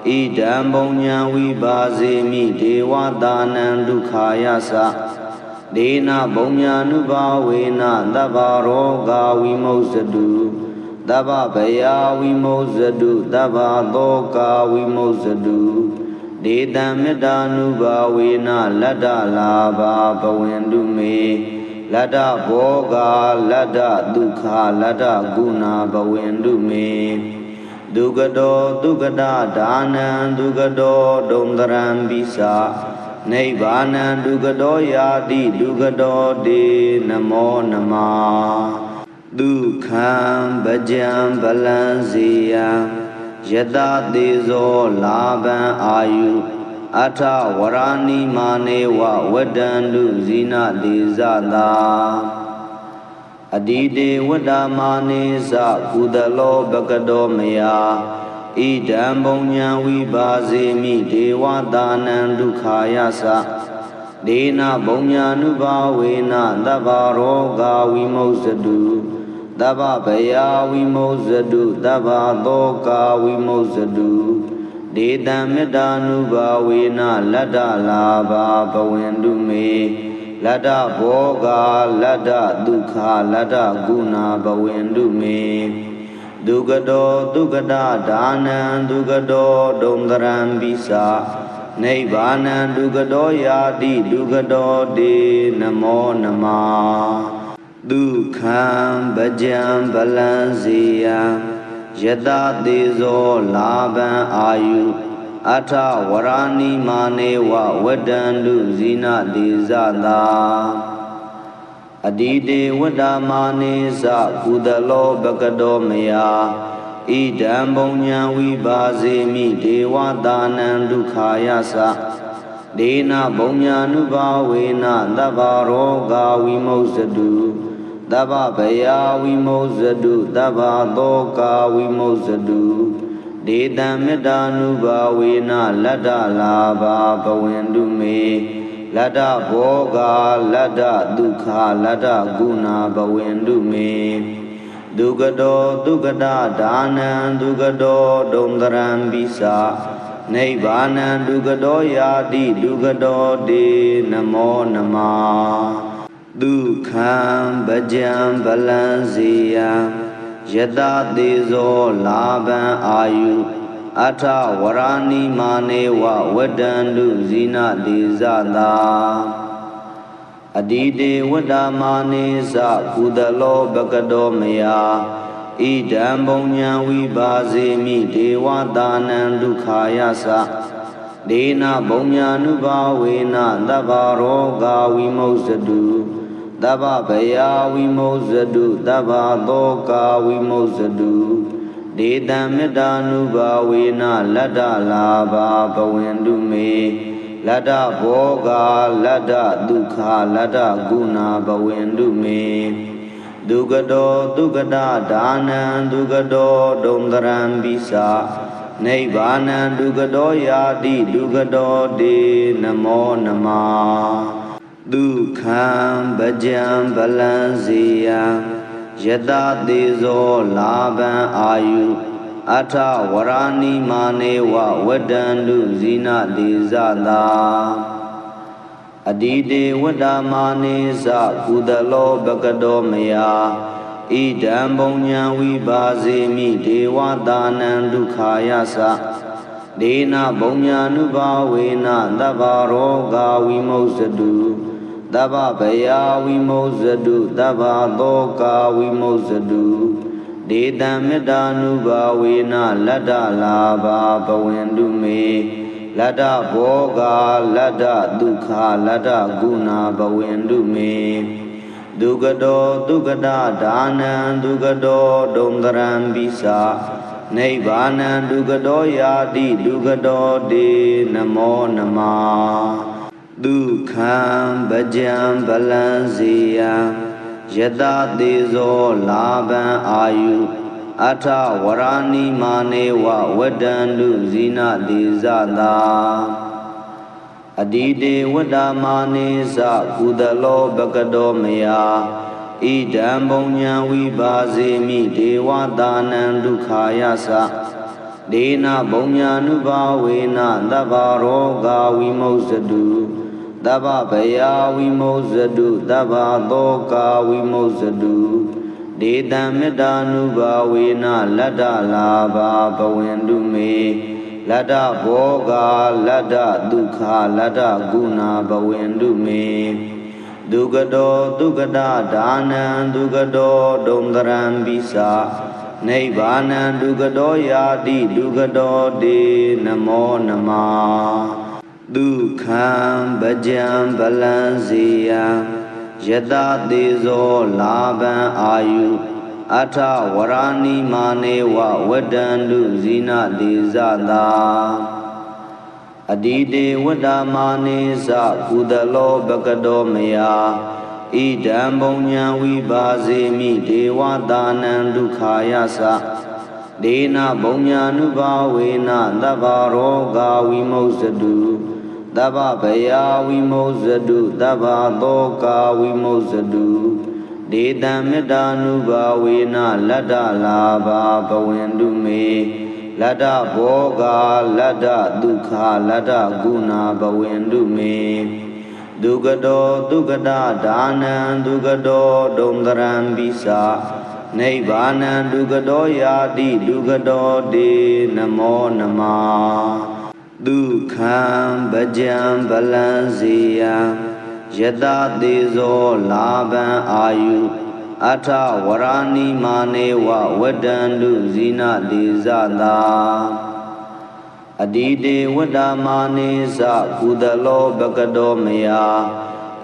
ဣဒံဘုံညာဝိပါစေမိဒေဝတာနံဒုက္ခာယသဒေနဘုံညာနုဘာဝေနသဗ္ဗရောဂဝိမုစ္စတုသဗ္ဗဗယာဝိမုစ္စတုသဗ္ဗသောကာဝိမုစ္စတုဒေတံမေတ္တာနုဘာဝေနလတ္တလာဘာဘဝင်တုမေလတ္တဘောဂလတ္တဒုက္ခလတ္တဂုဏဘဝင်တုမေဒုက္ကတောဒုက္ကတာဒါနံဒုက္ကတောဒုံတရံပိစာနိဗ္ဗာနံဒုက္ကတောယာတိဒုက္ကတောတေနမောနမဒုက္ခံပကြံဗလံစေယံယတသေဇောလာဘံအာယုအထဝရဏိမာနေဝဝတ္တန္တုဇိနတိဇတာအဒီတေဝတ္တမာနေသကုသလောဘကတောမယဣဒံဘုံညာဝိပါစေမိဒေဝတာနံဒုက္ခာယသဒေနဘုံညာနုဘာဝေနသဗ္ဗရောဂဝိမုစ္စတုသ Dabba Baya Vimoksadu Dabba Toka Vimoksadu Detamita Nuba Vina Lada Lava Pawendu Me Lada Boga Lada Dukha Lada Guna Pawendu Me Dugado Dugada Dana Dugado Dondaram Bisa Nibbana Dugado Yadi Dugado De Namo Nama Dukham Bhajam Balanziyam Yada Dezo Laban Ayu Ata Warani Manewa Wadandu Zina Dezada Adide Wadamane Sa Kudalo Bakado Maya Idam Bonya Vibazemi Dewa Danan Dukhayasa Dena Bonya Nubawena Dabaroga Vimoksadu Dabba Baya Vimoksadu Dabba Toka Vimoksadu Detamita Nuba Vina Lada Lava Pawendu Me Lada Boga Lada Dukha Lada Guna Pawendu Me Dugado Dugada Dana Dugado Dondaram Bisa Nibbana Dugado Yadi Dugado De Namo Nama Dukham Bhajam Balanziyam Yada Dezo Laban Ayu Ata Warani Manewa Wadandu Zina Dezada Adide Wadamane Sa Kudalo Bakado Maya Idam Bonya Vibazemi Dewa Danan Dukhayasa Dena Bonya Nubawena Dabaroga Vimoksadu Dabba Baya Vimoksadu Dabba Toka Vimoksadu Detamita Nuba Vina Lada Lava Pawendu Me Lada Boga Lada Dukha Lada Guna Pawendu Me Dugado Dugada Dana Dugado Dondaram Bisa Nibbana Dugado Yadi Dugado De Namo Nama Dukham Bhajam Balanziyam Yada Dezo Laban Ayu Ata Warani Manewa Wadandu Zina Dezada Adide Wadamane Sa Kudalo Bakado Maya Idam Bonya Vibazemi Dewa Danan Dukhayasa Dena Bonya Nuba Vina Dabaroga Vimoksadu Dabba Baya Vimoksadu Dabba Toka Vimoksadu Detamita Nuba Vina Lada Lava Pawendu Me Lada Boga Lada Dukha Lada Guna Pawendu Me Dugado Dugada Dana Dugado Dondaram Bisa Nibbana Dugado Yadi Dugado De Namo Nama Dukham Bhajam Balanziyam Yada Dezo Laban Ayu Ata Warani Manewa Wadandu Zina Dezada Adide Wadamane Sa Kudalo Bakado Maya Idam Bonya Vibazemi Dewa Danan Dukhayasa Dena Bonya Nuba Vina Dabaroga Vimoksadu Dabba Baya Vimoksadu Dabba Toka Vimoksadu Detamita Nuba Vina Lada Lava Pawendu Me Lada Boga Lada Dukha Lada Guna Pawendu Me Dugado Dugada Dana Dugado Dondaram Bisa Nibbana Dugado Yadi Dugado De Namo Nama Dukham Bhajam Balanziyam Yada Dezo Laban Ayu Ata Warani Manewa Wadandu Zina Dezada Adide Wadamane Sa Kudalo Bakado Maya Idam Bonya Vibazemi Dewa Danan Dukhayasa Dena Bonya Nuba Vina Dabaroga Vimoksadu Dabba Baya Vimoksadu Dabba Toka Vimoksadu ဒေတံမေတ္တာနုဘာဝေနလတ္တလာဘာဘဝင်တုမေလတ္တဘောဂလတ္တဒုက္ခလတ္တဂုဏဘဝင်တုမေဒုက္ကတောဒုက္ကတာဒါနံဒုက္ကတောဒုံတရံပိစာနိဗ္ဗာနံဒုက္ကတောယာတိဒုက္ကတောတေနမောနမဒုက္ခံဗကြံဗလံစေယံယတသေဇောလာဘံအာယုအထဝရဏိမာနေဝဝတ္တန္တုဇိနတိဇတာအဒီတေဝတ္တမာနေသကုသလောဘကတောမယ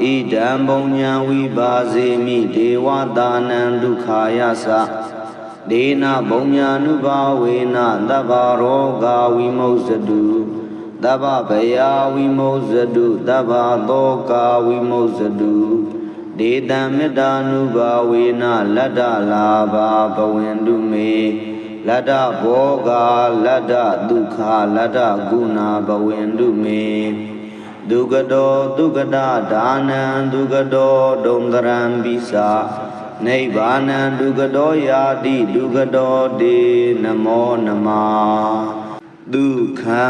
ဣဒံဘုံညာဝိပါစေမိဒေဝတာနံဒုက္ခာယသဒေနဘုံညာနုဘာဝေနသဗ္ဗရောဂဝိမုစ္စတုသဗ္ဗဗယာဝိမုစ္စတုသဗ္ဗသောကာဝိမုစ္စတုဒေတံမေတ္တာနုဘာဝေနလတ္တလာဘာဘဝင်တုမေလတ္တဘောဂလတ္တဒုက္ခလတ္တဂုဏဘဝင်တုမေဒုက္ကတောဒုက္ကတာဒါနံဒုက္ကတောဒုံတရံပိစာနိဗ္ဗာနံဒုက္ကတောယာတိဒုက္ကတောတေနမောနမဒုက္ခံ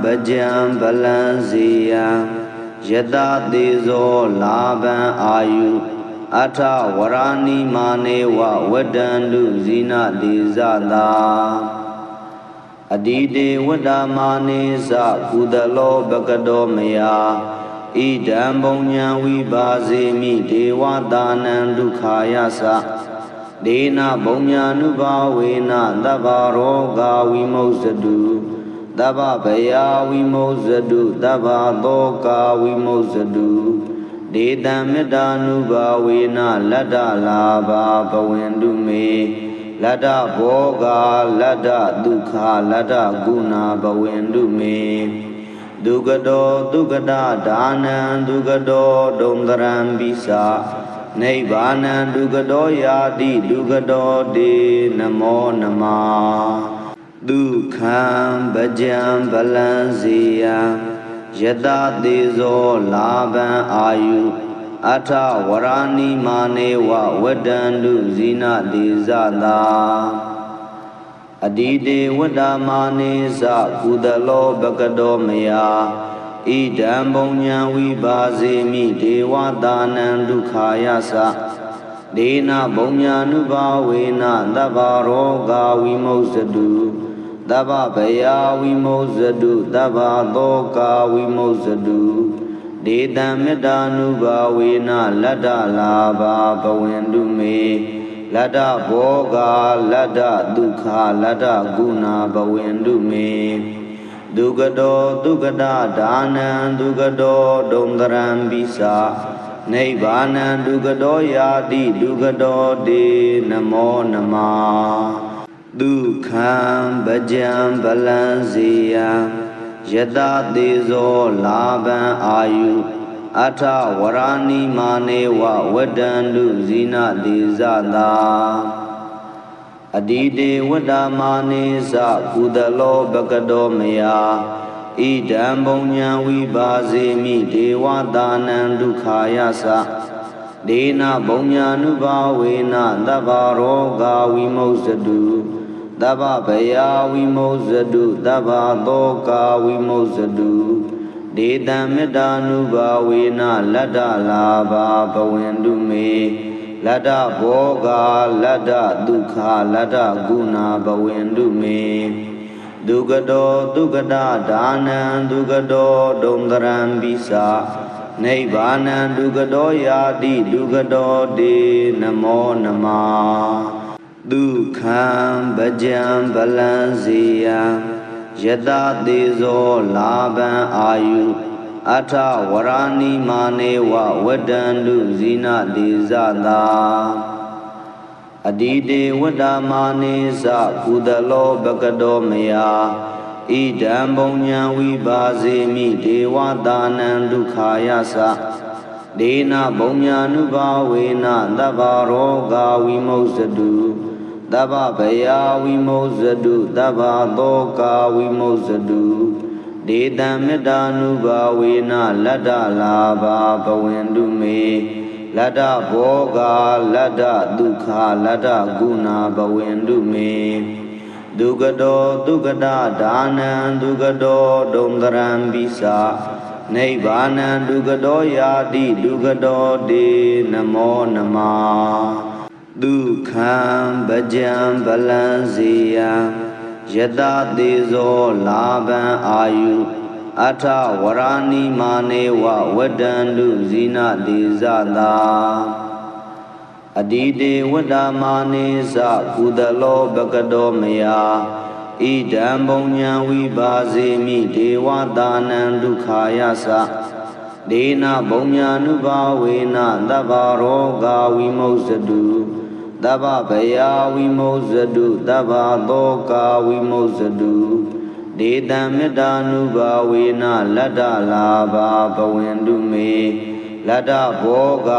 ဗကြံဗလံစေယံယတသေဇောလာဘံအာယုအထဝရဏိမာနေဝဝတ္တန္တုဇိနတိဇတာအဒီတေဝတ္တမာနေသကုသလောဘကတောမယဣဒံဘုံညာဝိပါစေမိဒေဝတာနံဒုက္ခာယသဒေနဘုံညာနုဘာဝေနသဗ္ဗရောဂဝိမုစ္စတုသဗ္ဗဗယာဝိမုစ္စတုသဗ္ဗသောကာဝိမုစ္စတုဒေတံမေတ္တာနုဘာဝေနလတ္တလာဘာဘဝင်တုမေလတ္တဘောဂလတ္တဒုက္ခလတ္တဂုဏဘဝင်တုမေဒုက္ကတောဒုက္ကတာဒါနံဒုက္ကတောဒုံတရံပိစာနိဗ္ဗာနံဒုက္ကတောယာတိဒုက္ကတောတေနမောနမဒုက္ခံဗကြံဗလံစေယံယတသေဇောလာဘံအာယုအထဝရဏိမာနေဝဝတ္တန္တုဇိနတိဇတာအဒီတေဝတ္တမာနေသကုသလောဘကတောမယဣဒံဘုံညာဝိပါစေမိဒေဝတာနံဒုက္ခာယသဒေနဘုံညာနုဘာဝေနသဗ္ဗရောဂဝိမုစ္စတုသဗ္ဗဗယာဝိမုစ္စတုသဗ္ဗသောကာဝိမုစ္စတုဒေတံမေတ္တာနုဘာဝေနလတ္တလာဘာဘဝင်တုမေလတ္တဘောဂလတ္တဒုက္ခလတ္တဂုဏဘဝင်တုမေဒုက္ကတောဒုက္ကတာဒါနံဒုက္ကတောဒုံတရံပိစာနိဗ္ဗာနံဒုက္ကတောယာတိဒုက္ကတောတေနမောနမဒုက္ခံဗကြံဗလံစေယံယတသေဇောလာဘံအာယုအထဝရဏိမာနေဝဝတ္တန္တုဇိနတိဇတာအဒီတေဝတ္တမာနေသကုသလောဘကတောမယဣဒံဘုံညာဝိပါစေမိဒေဝတာနံဒုက္ခာယသဒေနဘုံညာနုဘာဝေနသဗ္ဗရောဂဝိမုစ္စတုသဗ္ဗဗယာဝိမုစ္စတုသဗ္ဗသောကာဝိမုစ္စတုဒေတံမေတ္တာနုဘာဝေနလတ္တလာဘာဘဝင်တုမေလတ္တဘောဂလတ္တဒုက္ခလတ္တဂုဏဘဝင်တုမေဒုက္ကတောဒုက္ကတာဒါနံဒုက္ကတောဒုံတရံပိစာနိဗ္ဗာနံဒုက္ကတောယာတိဒုက္ကတောတေနမောနမဒုက္ခံဗကြံဗလံစေယံယတသေဇောလာဘံအာယုအထဝရဏိမာနေဝဝတ္တန္တုဇိနတိဇတာအဒီတေဝတ္တမာနေသကုသလောဘကတောမယဣဒံဘုံညာဝိပါစေမိဒေဝတာနံဒုက္ခာယသဒေနဘုံညာနုဘာဝေနသဗ္ဗရောဂဝိမုစ္စတုသဗ္ဗဗယာဝိမုစ္စတုသဗ္ဗသောကာဝိမုစ္စတုဒေတံမေတ္တာနုဘာဝေနလတ္တလာဘာဘဝင်တုမေ ลัดดาโภกาลัดดาทุกขาลัดดากุณาบเวนตุเมดุกโตทุกตาดานังดุกโตดงตรัมปิสาနိဗ္ဗာနံဒုက္ခတောယာတိဒုက္ခတောတေနမောနမဒုက္ခံပကြံဗလံစေယံယတသေဇောလာဘံအာယုအထဝရဏိမာနေဝဝတ္တန္တုဇိနတိဇတာအတိတေဝတ္တမာနေသကုသလောဘကတောမယဣဒံဘုံညာဝိပါစေမိဒေဝတာနံဒုက္ခာယသဒေနဘုံညာနုဘာဝေနသဗ္ဗရောဂဝိမုစ္စတုသဗ္ဗဗယာဝိမုစ္စတုသဗ္ဗသောကာဝိမုစ္စတုဒေတံမေတ္တာနုဘာဝေနလတ္တလာဘာဘဝင်တုမေလတ္တဘောဂ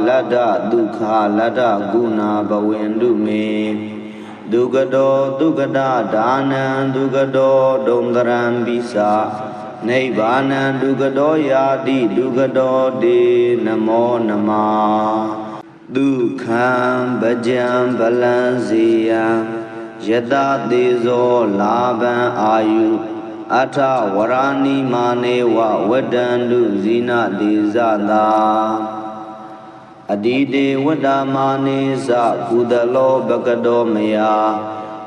လတ္တဒုက္ခလတ္တဂုဏဘဝင်တုမေဒုက္ခတောဒုက္ခတာဒါနံဒုက္ခတောဒုံတရံပိစာနိဗ္ဗာနံဒုက္ခတောယာတိဒုက္ခတောတေနမောနမဒုက္ခံပကြံဗလံစေယံယတသေဇောလာဘံအာယုအထဝရဏိမာနေဝဝတ္တန္တုဇိနတိဇတာအတိတေဝတ္တမာနေသကုသလောဘကတောမယ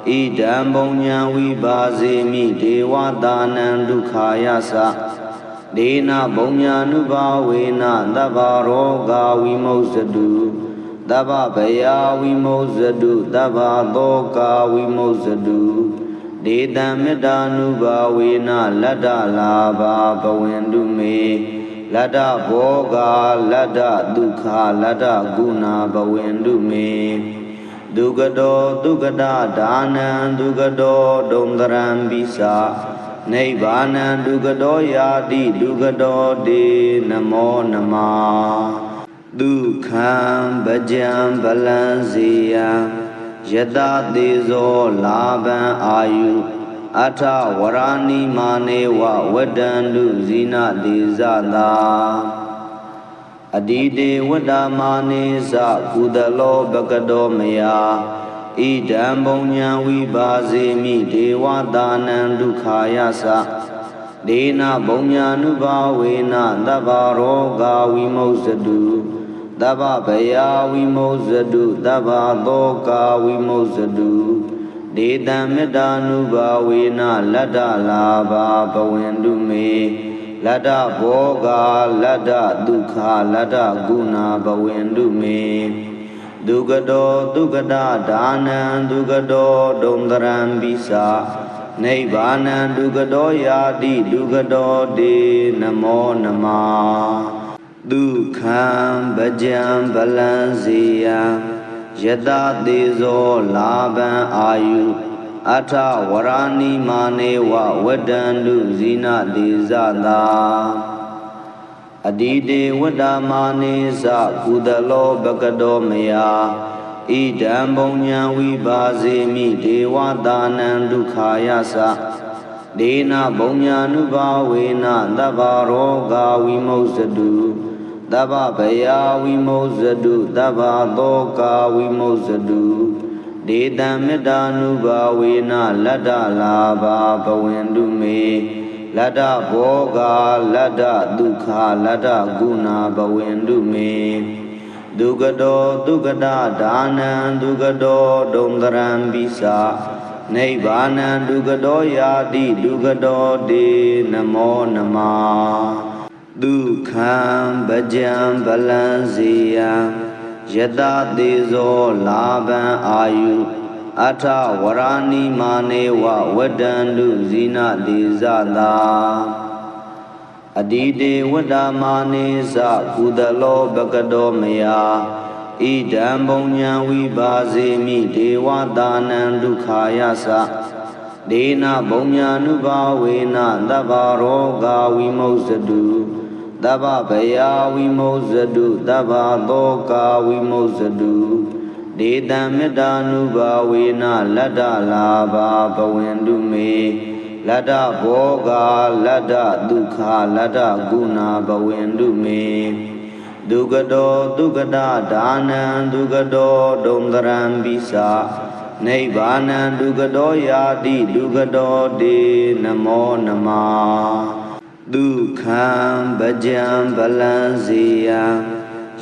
ဣဒံဘုံညာဝိပါစေမိဒေဝတာနံဒုက္ခာယသဒေနဘုံညာနုဘာဝေနသဗ္ဗရောဂဝိမုစ္စတုသဗ္ဗဗယာဝိမုစ္စတုသဗ္ဗသောကာဝိမုစ္စတုဒေတံမေတ္တာနုဘာဝေနလတ္တလာဘာဘဝင်တုမေလတ္တဘောဂလတ္တဒုက္ခလတ္တဂုဏဘဝင်တုမေဒုက္ခတောဒုက္ခတာဒါနံဒုက္ခတောဒုံတရံပိစာနိဗ္ဗာနံဒုက္ခတောယာတိဒုက္ခတောတေနမောနမဒုက္ခံပကြံဗလံစေယံယတသေဇောလာဘံအာယုအထဝရဏိမာနေဝဝတ္တန္တုဇိနတိဇတာအတိတေဝတ္တမာနေသကုသလောဘကတောမယဣဒံဘုံညာဝိပါစေမိဒေဝတာနံဒုက္ခာယသဒေနဘုံညာနုဘာဝေနသဗ္ဗရောဂဝိမုစ္စတုသဗ္ဗဗယာဝိမုစ္စတုသဗ္ဗသောကာဝိမုစ္စတုဒေတံမေတ္တာနုဘာဝေနလတ္တလာဘာဘဝင်တုမေလတ္တဘောဂလတ္တဒုက္ခလတ္တဂုဏဘဝင်တုမေဒုက္ခတောဒုက္ခတာဒါနံဒုက္ခတောဒုံတရံပိစာနိဗ္ဗာနံဒုက္ခတောယာတိဒုက္ခတောတေနမောနမဒုက္ခံပကြံဗလံစေယံယတသေဇောလာဘံအာယုအထဝရဏိမာနေဝဝတ္တန္တုဇိနတိဇတာအတိတေဝတ္တမာနေသကုသလောဘကတောမယဣဒံဘုံညာဝိပါစေမိဒေဝတာနံဒုက္ခာယသဒေနဘုံညာနုဘာဝေနသဗ္ဗရောဂဝိမုစ္စတုသဗ္ဗဗယာဝိမုစ္စတုသဗ္ဗသောကာဝိမုစ္စတုဒေတံမေတ္တာနုဘာဝေနလတ္တလာဘာဘဝင်တုမေလတ္တဘောဂလတ္တဒုက္ခလတ္တဂုဏဘဝင်တုမေဒုက္ခတောဒုက္ခတာဒါနံဒုက္ခတောဒုံတရံပိစာနိဗ္ဗာနံဒုက္ခတောယာတိဒုက္ခတောတေနမောနမဒုက္ခံပကြံဗလံစေယံယတသေဇောလာဘံအာယုအထဝရဏိမာနေဝဝတ္တန္တုဇိနတိဇတာအတိတေဝတ္တမာနေသကုသလောဘကတောမယဣဒံဘုံညာဝိပါစေမိဒေဝတာနံဒုက္ခာယသဒေနဘုံညာနုဘာဝေနသဗ္ဗရောဂဝိမုစ္စတုသဗ္ဗဗယာဝိမုစ္စတုသဗ္ဗသောကာဝိမုစ္စတုဒေတံမေတ္တာနုဘာဝေနလတ္တလာဘာဘဝင်တုမေလတ္တဘောဂလတ္တဒုက္ခလတ္တဂုဏဘဝင်တုမေဒ ဒုက္ကတောဒုက္ကတဒါနံဒုက္ကတောဒုံတရံပိစာနိဗ္ဗာနံဒုက္ကတောယာတိဒုက္ကတောတေနမောနမဒုက္ခံဗကြံဗလံစေယံ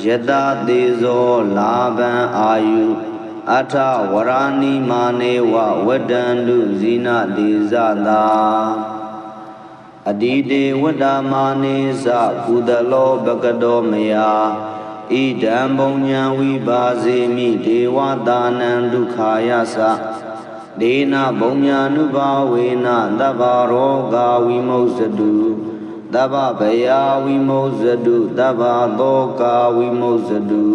ယတသေဇောလာဘံအာယုအထဝရဏိမာနေဝဝတ္တန္တုဇိနတိဇတာအတိတေဝတ္တမာနေသကုသလောဘကတောမယဣဒံဘုံညာဝိပါစေမိဒေဝတာနံဒုက္ခာယသဒေနဘုံညာနုဘာဝေနသဗ္ဗရောဂဝိမု स တုသဗ္ဗဗယဝိမု स တုသဗ္ဗသောကဝိမု स တု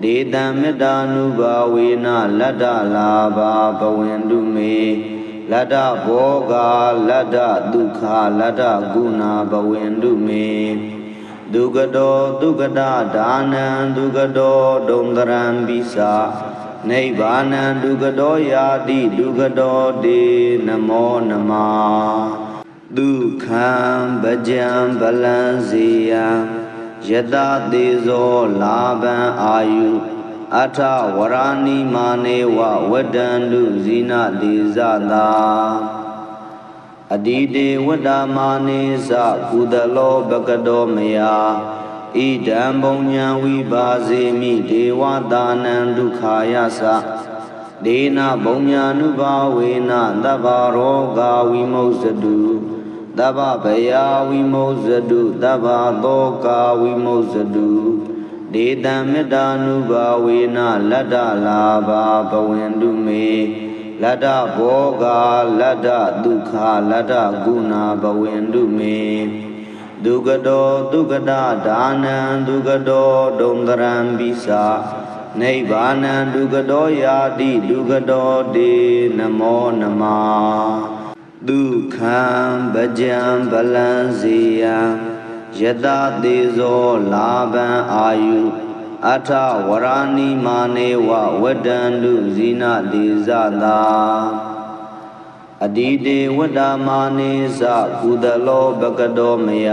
ဒေတံမေတ္တာနုဘာဝေနလတ္တလာဘာဘဝန္တုမေလတ္တဘောဂလတ္တဒုက္ခလတ္တဂုဏဘဝန္တုမေဒုက္ကတောဒုက္ကတဒါနံဒုက္ကတောဒုံတရံပိစာနိဗ္ဗာနံဒုက္ကတောယာတိဒုက္ကတောတေနမောနမဒုက္ခံဗကြံဗလံစေယံယတသေဇောလာဘံအာယုအထဝရဏိမာနေဝဝတ္တန္တုဇိနတိဇတာအတိတေဝတ္တမာနေသကုသလောဘကတောမယဣဒံဘုံညာဝိပါစေမိဒေဝတာနံဒုက္ခာယသဒေနဘုံညာနုဘာဝေနသဗ္ဗရောဂဝိမု स တုသဗ္ဗဗယဝိမု स တုသဗ္ဗသောကဝိမု स တုဒေတံမေတ္တာနုဘာဝေနလတ္တလာဘာဘဝန္တုမေလတ္တဘောဂလတ္တဒုက္ခလတ္တဂုဏဘဝန္တုမေဒုက္ကတောဒုက္ကတဒါနံဒုက္ကတောဒုံတရံပိစာနိဗ္ဗာနံဒုက္ကတောယာတိဒုက္ကတောတေနမောနမဒုက္ခံဗကြံဗလံစေယံယတသေဇောလာဘံအာယုအထဝရဏိမာနေဝဝတ္တန္တုဇိနတိဇတာအတိတေဝတ္တမာနေသကုသလောဘကတောမယ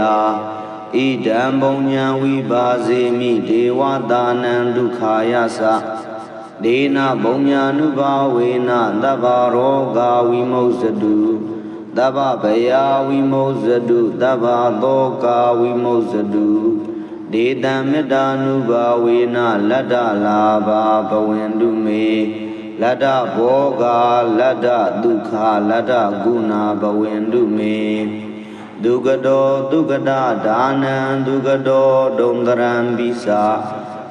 ဣဒံဘုံညာဝိပါစေမိဒေဝတာနံဒုက္ခာယသဒေနဘုံညာနုဘာဝေနသဗ္ဗရောဂဝိမု स တုသဗ္ဗဗယဝိမု स တုသဗ္ဗသောကဝိမု स တုဒေတံမေတ္တာနုဘာဝေနလတ္တလာဘာဘဝန္တုမေလတ္တဘောဂလတ္တဒုက္ခလတ္တဂုဏဘဝန္တုမေဒုက္ကတောဒုက္ကတဒါနံဒုက္ကတောဒုံတရံပိစာ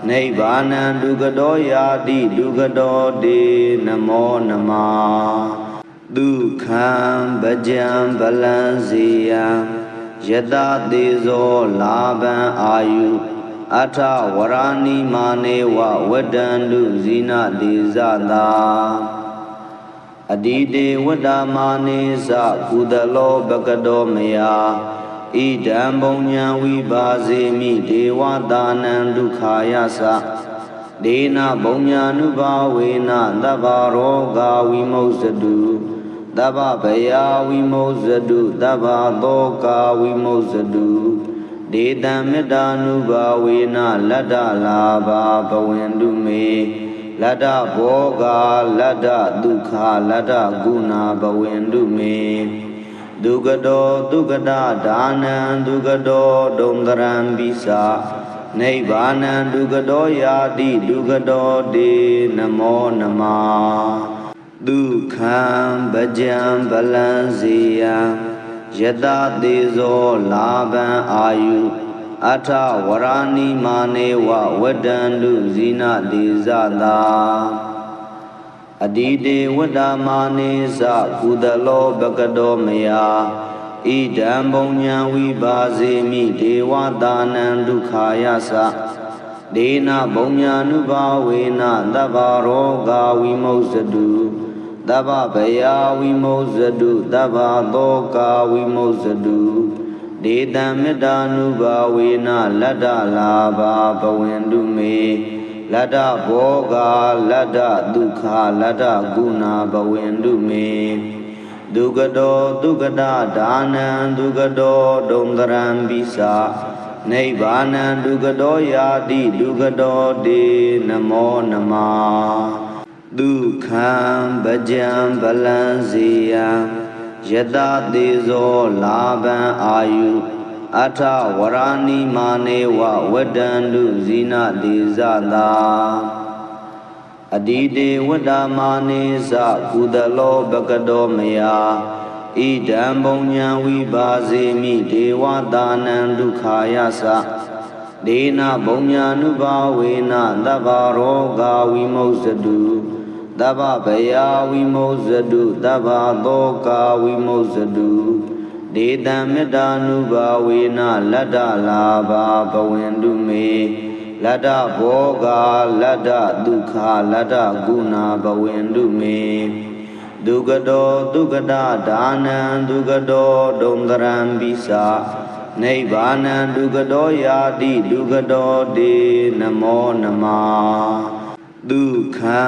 နိဗ္ဗာနံဒုက္ကတောယာတိဒုက္ကတောတေနမောနမဒုက္ခံဗကြံဗလံစေယံယတသေဇောလာဘံအာယုအထဝရဏိမာနေဝဝတ္တန္တုဇိနတိဇတာအတိတေဝတ္တမာနေသကုသလောဘကတောမယဣဒံဘုံညာဝိပါစေမိဒေဝတာနံဒုက္ခာယသဒေနဘုံညာနုဘာဝေနသဗ္ဗရောဂဝိမု स တုသဗ္ဗဗယဝိမု स တုသဗ္ဗသောကဝိမု स တုဒေတံမေတ္တာနုဘာဝေနလတ္တလာဘာဘဝန္တုမေလတ္တဘောဂလတ္တဒုက္ခလတ္တဂုဏဘဝန္တုမေဒုက္ကတောဒုက္ကတဒါနံဒုက္ကတောဒုံတရံပိစာနိဗ္ဗာနံဒုက္ကတောယာတိဒုက္ကတောတေနမောနမဒုက္ခံဗကြံဗလံစေယံယတသေဇောလာဘံအာယုအထဝရဏိမာနေဝဝတ္တန္တုဇိနတိဇတာအတိတေဝတ္တမာနေသကုသလောဘကတောမယဣဒံဘုံညာဝိပါစေမိဒေဝတာနံဒုက္ခာယသဒေနဘုံညာနုဘာဝေနသဗ္ဗရောဂဝိမု स တုသဗ္ဗဗယဝိမု स တုသဗ္ဗသောကဝိမု स တုဒေတံမေတ္တာနုဘာဝေနလတ္တလာဘာဘဝန္တုမေလတ္တဘောဂလတ္တဒုက္ခလတ္တဂုဏဘဝန္တုမေဒုက္ကတောဒုက္ကတဒါနံဒုက္ကတောဒုံတရံပိစာ နိဗ္ဗာနံဒုက္ခတောယာတိဒုက္ခတောတေနမောနမဒုက္ခံပကြံဗလံစေယံယတသေဇောလာဘံအာယုအထဝရဏိမာနေဝဝတ္တန္တုဇိနတိဇတာအဒီတေဝတ္တမာနေသကုသလောဘကတောမယဣဒံဘုံညာဝိပါစေမိဒေဝတာနံဒုက္ခာယသဒေနဘုံညာနုဘာဝေနသဗ္ဗရောဂာဝိမုစ္စတုသဗ္ဗဗယာဝိမုစ္စတုသဗ္ဗသောကာဝိမုစ္စတုဒေတံမေတ္တာနုဘာဝေနလတ္တလာဘာဘဝန္တုမေလတ္တဘောဂာလတ္တဒုက္ခလတ္တဂုဏဘဝန္တုမေဒုက္ခတောဒုက္ခတာဒါနံဒုက္ခတောဒုံတရံပိစာနိဗ္ဗာနံဒုက္ခတောယာတိဒုက္ခတောတေနမောနမဒုက္ခံ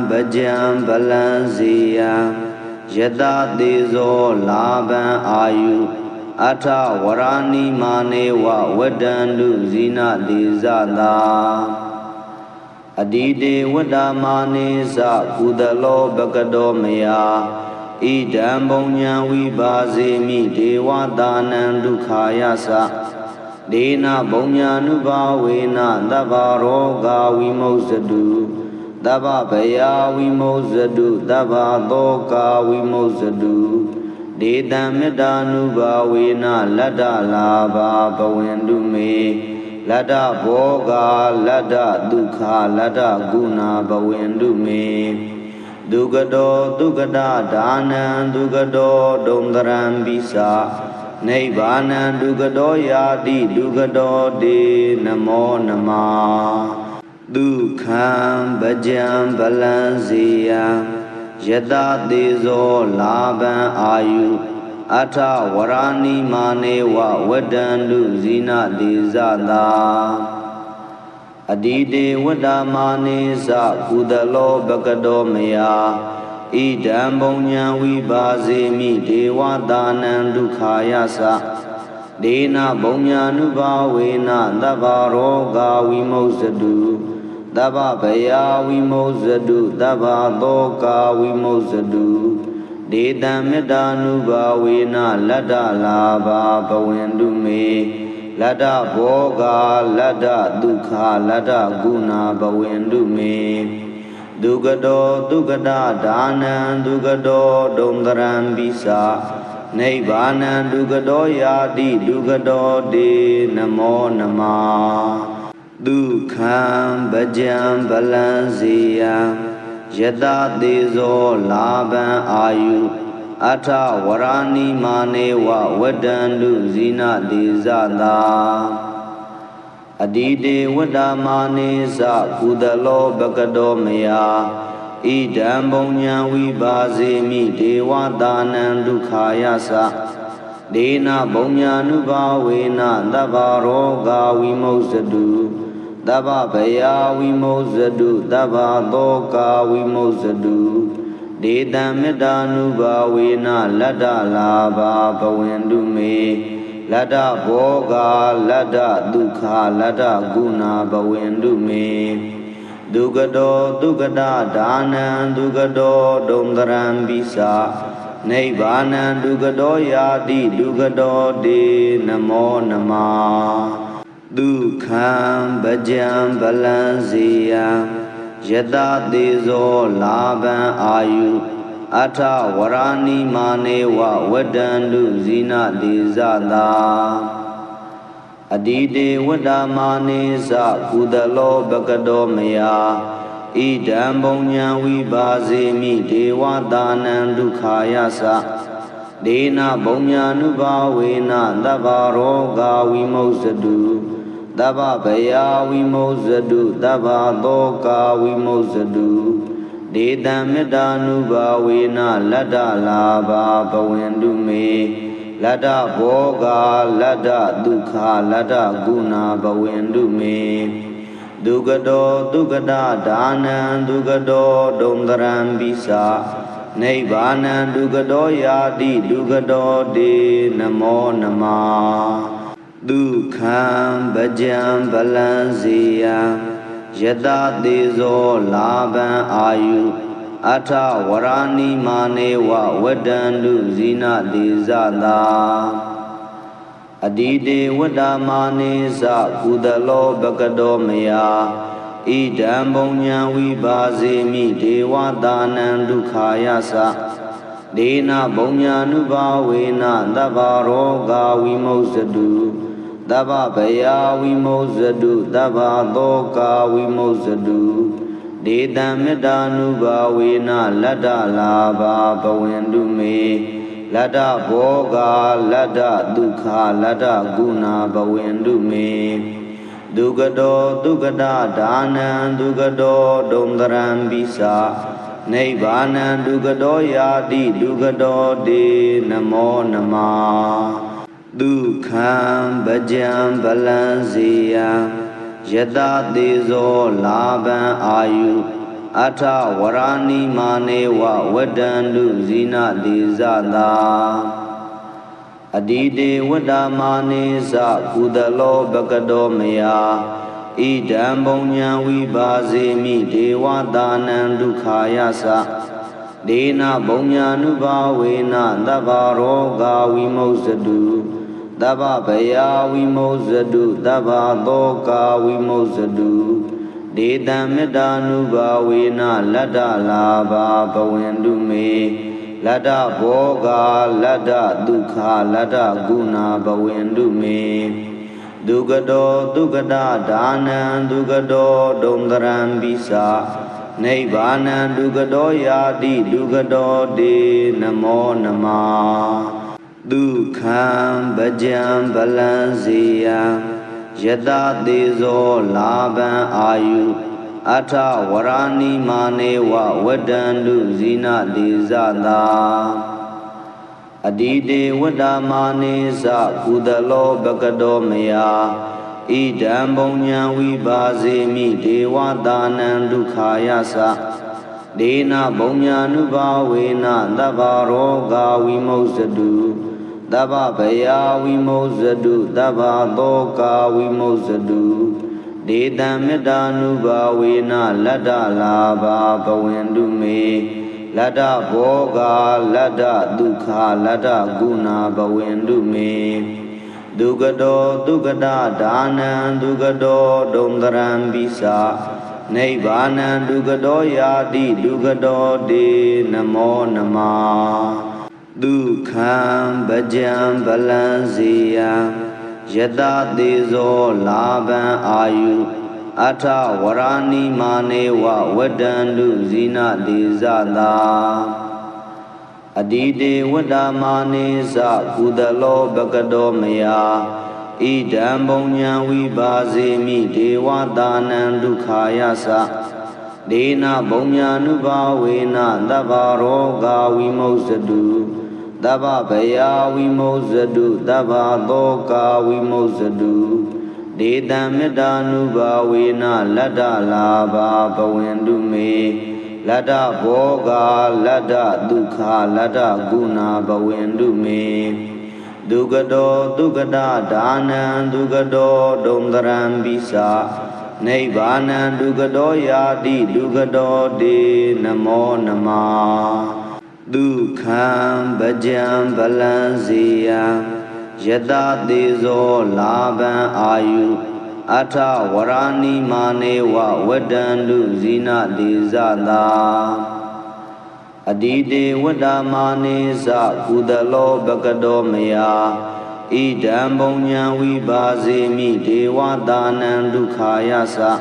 ပကြံဗလံစေယံယတသေဇောလာဘံအာယုအထဝရဏိမာနေဝဝတ္တန္တုဇိနတိဇတာအဒီတေဝတ္တမာနေသကုသလောဘကတောမယဣဒံဘုံညာဝိပါစေမိဒေဝတာနံဒုက္ခာယသဒေနဘုံညာနုဘာဝေနသဗ္ဗရောဂာဝိမုစ္စတုသဗ္ဗဗယာဝိမုစ္စတုသဗ္ဗသောကာဝိမုစ္စတုဒေတံမေတ္တာနုဘာဝေနလတ္တလာဘာဘဝန္တုမေလတ္တဘောဂာလတ္တဒုက္ခလတ္တဂုဏဘဝန္တုမေဒုက္ခတောဒုက္ခတာဒါနံဒုက္ခတောဒုံတရံပိစာနိဗ္ဗာနံဒုက္ခတောယာတိဒုက္ခတောတေနမောနမဒုက္ခံပကြံဗလံစေယံယတသေဇောလာဘံအာယုအထဝရဏိမာနေဝဝတ္တန္တုဇိနတိဇတာအဒီတေဝတ္တမာနေသကုသလောဘကတောမယဣဒံဘုံညာဝိပါစေမိဒေဝတာနံဒုက္ခာယသဒေနဘုံညာနုဘာဝေနသဗ္ဗရောဂာဝိမုစ္စတုသဗ္ဗဗယာဝိမုစ္စတုသဗ္ဗသောကာဝိမုစ္စတုဒေတံမေတ္တာနုဘာဝေနလတ္တလာဘာဘဝန္တုမေလတ္တဘောဂာလတ္တဒုက္ခလတ္တဂုဏဘဝန္တုမေဒုက္ခတောဒုက္ခတာဒါနံဒုက္ခတောဒုံတရံပိစာနိဗ္ဗာနံဒုက္ခတောယာတိဒုက္ခတောတေနမောနမဒုက္ခံပကြံဗလံစေယံယတသေဇောလာဘံအာယုအထဝရဏိမာနေဝဝတ္တန္တုဇိနတိဇတာအဒီတေဝတ္တမာနေသကုသလောဘကတောမယဣဒံဘုံညာဝိပါစေမိဒေဝတာနံဒုက္ခာယသဒေနဘုံညာနုဘာဝေနသဗ္ဗရောဂာဝိမုစ္စတုသဗ္ဗဗယာဝိမုစ္စတုသဗ္ဗသောကာဝိမုစ္စတုဒေတံမေတ္တာနုဘာဝေနလတ္တလာဘာဘဝန္တုမေလတ္တဘောဂာလတ္တဒုက္ခလတ္တဂုဏဘဝန္တုမေဒုက္ခတောဒုက္ခတာဒါနံဒုက္ခတောဒုံတရံပိစာနိဗ္ဗာနံဒုက္ခတောယာတိဒုက္ခတောတေနမောနမဒုက္ခံပကြံဗလံစေယံယတသေဇောလာဘံအာယုအထဝရဏိမာနေဝဝတ္တန္တုဇိနတိဇတာအဒီတေဝတ္တမာနေသကုသလောဘကတောမယဣဒံဘုံညာဝိပါစေမိဒေဝတာနံဒုက္ခာယသဒေနဘုံညာနုဘာဝေနသဗ္ဗရောဂာဝိမုစ္စတုသဗ္ဗဗယာဝိမုစ္စတုသဗ္ဗသောကာဝိမုစ္စတုဒေတံမေတ္တာနုဘာဝေနလတ္တလာဘာဘဝန္တုမေလတ္တဘောဂာလတ္တဒုက္ခလတ္တဂုဏဘဝန္တုမေဒုက္ခတောဒုက္ခတာဒါနံဒုက္ခတောဒုံတရံပိစာနိဗ္ဗာနံဒုက္ခတောယာတိဒုက္ခတောတေနမောနမဒ dukkhaṃ bhajaṃ balam siyam yata tezo labam ayu atha warani manewa wadandu zina dezada adide wadamane sa kudalo bhagado maya idam punya vibhasemi devadanam dukkhaya sa dena punya nubhavena dabbaroga vimosadu dabba baya vimosadu dabba doka vimosadu dedam medanubhavena ladda labha bhavendu me ladda bhoga ladda dukkha ladda guna bhavendu me Dugado dugada dhanam dugado dondaram bisa Nibbana dugado yadi dugado de namo nama Dukkham bhajam balam siyam Yata tezo labam ayu Atha warani manewa wadandu zina dezada Adide wadamane sa kudalo bhagado maya idam punya vibhasemi devadanam dukkhaya sa dena punya nubhavena dabbaroga vimosadu dabba baya vimosadu dabba doka vimosadu dedam medanubhavena ladda labha bhavendu me Ladda bhoga, ladda dukkha, ladda guna bhavendu me Dugado dugada dhanam dugado dondaram bisa Nibbana dugado yadi dugado de namo nama Dukkham bhajam balam siyam Yata tezo labam ayu Atha warani manewa wadandu zina dezada Adide wadamane sa kudalo bhagado maya idam punya vibhasemi devadanam dukkhaya sa dena punya nubhavena dabbaroga vimosadu dabba baya vimosadu dabba doka vimosadu Dedam medanubhavena ladda labha bhavendu me ladda bhoga ladda dukkha ladda guna bhavendu me Dugado dugada dhanam dugado dondaram bisa Nibbana dugado yadi dugado de namo nama Dukkham bhajam balam siyam Yata tezo labam ayu Atha warani manewa wadandu zina dezada Adide wadamane sa kudalo bhagado maya idam punya vibhasemi devadanam dukkhaya sa dena punya nubhavena dabbaroga vimosadu Dabba baya vimosadu dabba doka vimosadu dedam medanubhavena ladda labha bhavendu me ladda bhoga ladda dukkha ladda guna bhavendu me Dugado dugada dhanam dugado dondaram bisa Nibbana dugado yadi dugado de namo nama Dukkham bhajam balam siyam Yata tezo labam ayu Atha warani manewa wadandu zina dezada Adide wadamane sa kudalo bhagado maya idam punya vibhasemi devadanam dukkhaya sa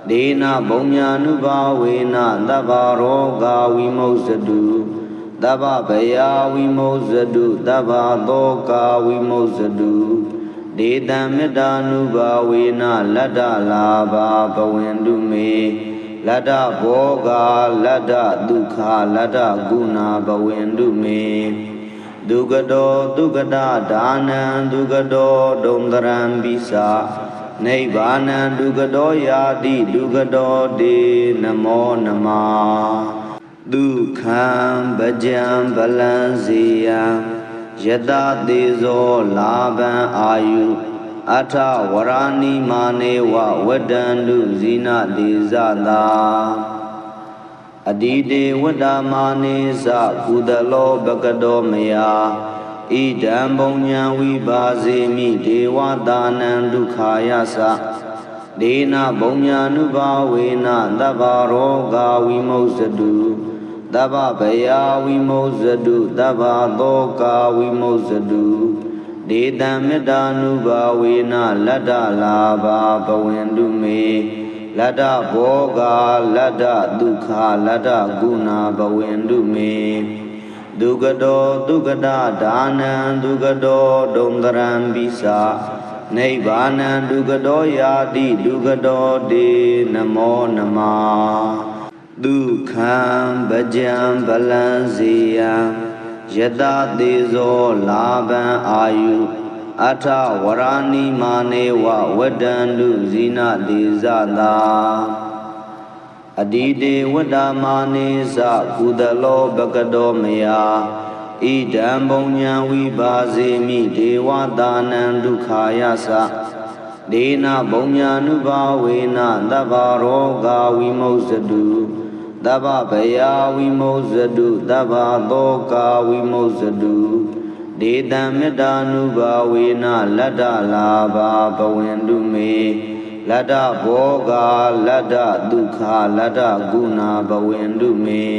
dena punya nubhavena dabbaroga vimosadu dabba baya vimosadu dabba doka vimosadu dedam medanubhavena ladda labha bhavendu me ladda bhoga ladda dukkha ladda guna bhavendu me Dugado dugada dhanam dugado dondaram bisa Nibbana dugado yadi dugado de namo nama Dukkham bhajam balam siyam Yata tezo labam ayu အထဝရဏိမာနေဝဝတ္တန္တုဇိနတိဇတာအဒီတေဝတ္တမာနေသကုသလောဘကတောမယဣဒံဘုံညာဝိပါစေမိဒေဝတာနံဒုက္ခာယသဒေနဘုံညာနုဘာဝေနသဗ္ဗရောဂဝိမုစ္စတုသဗ္ဗဗယာဝိမုစ္စတုသဗ္ဗသောကာဝိမုစ္စတုဒေတံမေတ္တာနုဘာဝေနလတ္တလာဘာဘဝန္တုမေလတ္တဘောဂလတ္တဒုက္ခလတ္တဂုဏဘဝန္တုမေဒုက္ကတောဒုက္ကတဒါနံဒုက္ကတောဒုံတရံပိစာနိဗ္ဗာနံဒုက္ကတောယာတိဒုက္ကတောတေနမောနမဒုက္ခံဗကြံဗလံစေယံယတတေဇောလာဘံအာယုအထဝရဏိမာနေဝဝတ္တန္တုဇိနတိဇတာအဒီတေဝတ္တမာနေသကုသလောဘကတောမယဣဒံဘုံညာဝိပါစေမိဒေဝတာနံဒုက္ခာယသဒေနဘုံညာနုဘာဝေနသဗ္ဗရောဂဝိမုစ္စတုသဗ္ဗဗယာဝိမုစ္စတုသဗ္ဗသောကာဝိမုစ္စတုဒေတံမေတ္တာနုဘာဝေနလတ္တလာဘာဘဝန္တုမေလတ္တဘောဂလတ္တဒုက္ခလတ္တဂုဏဘဝန္တုမေ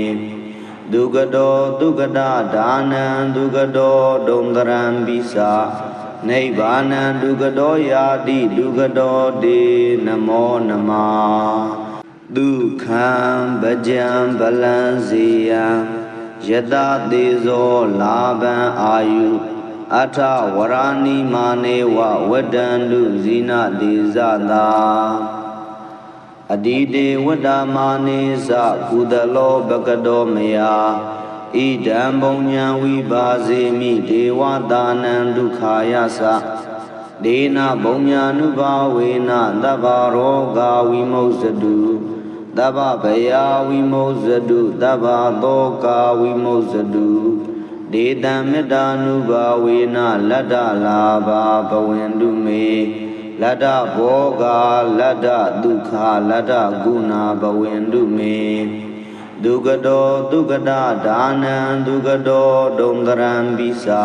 ဒုက္ကတောဒုက္ကတဒါနံဒုက္ကတောဒုံတရံပိစာနိဗ္ဗာနံဒုက္ကတောယာတိဒုက္ကတောတေနမောနမဒုက္ခံဗကြံဗလံစေယံယတတေဇောလာဘံအာယုအထဝရဏိမာနေဝဝတ္တန္တုဇိနတိဇတာအဒီတေဝတ္တမာနေသကုသလောဘကတောမယဣဒံဘုံညာဝိပါစေမိဒေဝတာနံဒုက္ခာယသဒေနဘုံညာနုဘာဝေနသဗ္ဗရောဂဝိမုစ္စတုသဗ္ဗဗယာဝိမုစ္စတုသဗ္ဗသောကာဝိမုစ္စတုဒေတံမေတ္တာနုဘာဝေနလတ္တလာဘာဘဝန္တုမေလတ္တဘောဂလတ္တဒုက္ခလတ္တဂုဏဘဝန္တုမေဒုက္ကတောဒုက္ကတဒါနံဒုက္ကတောဒုံတရံပိစာ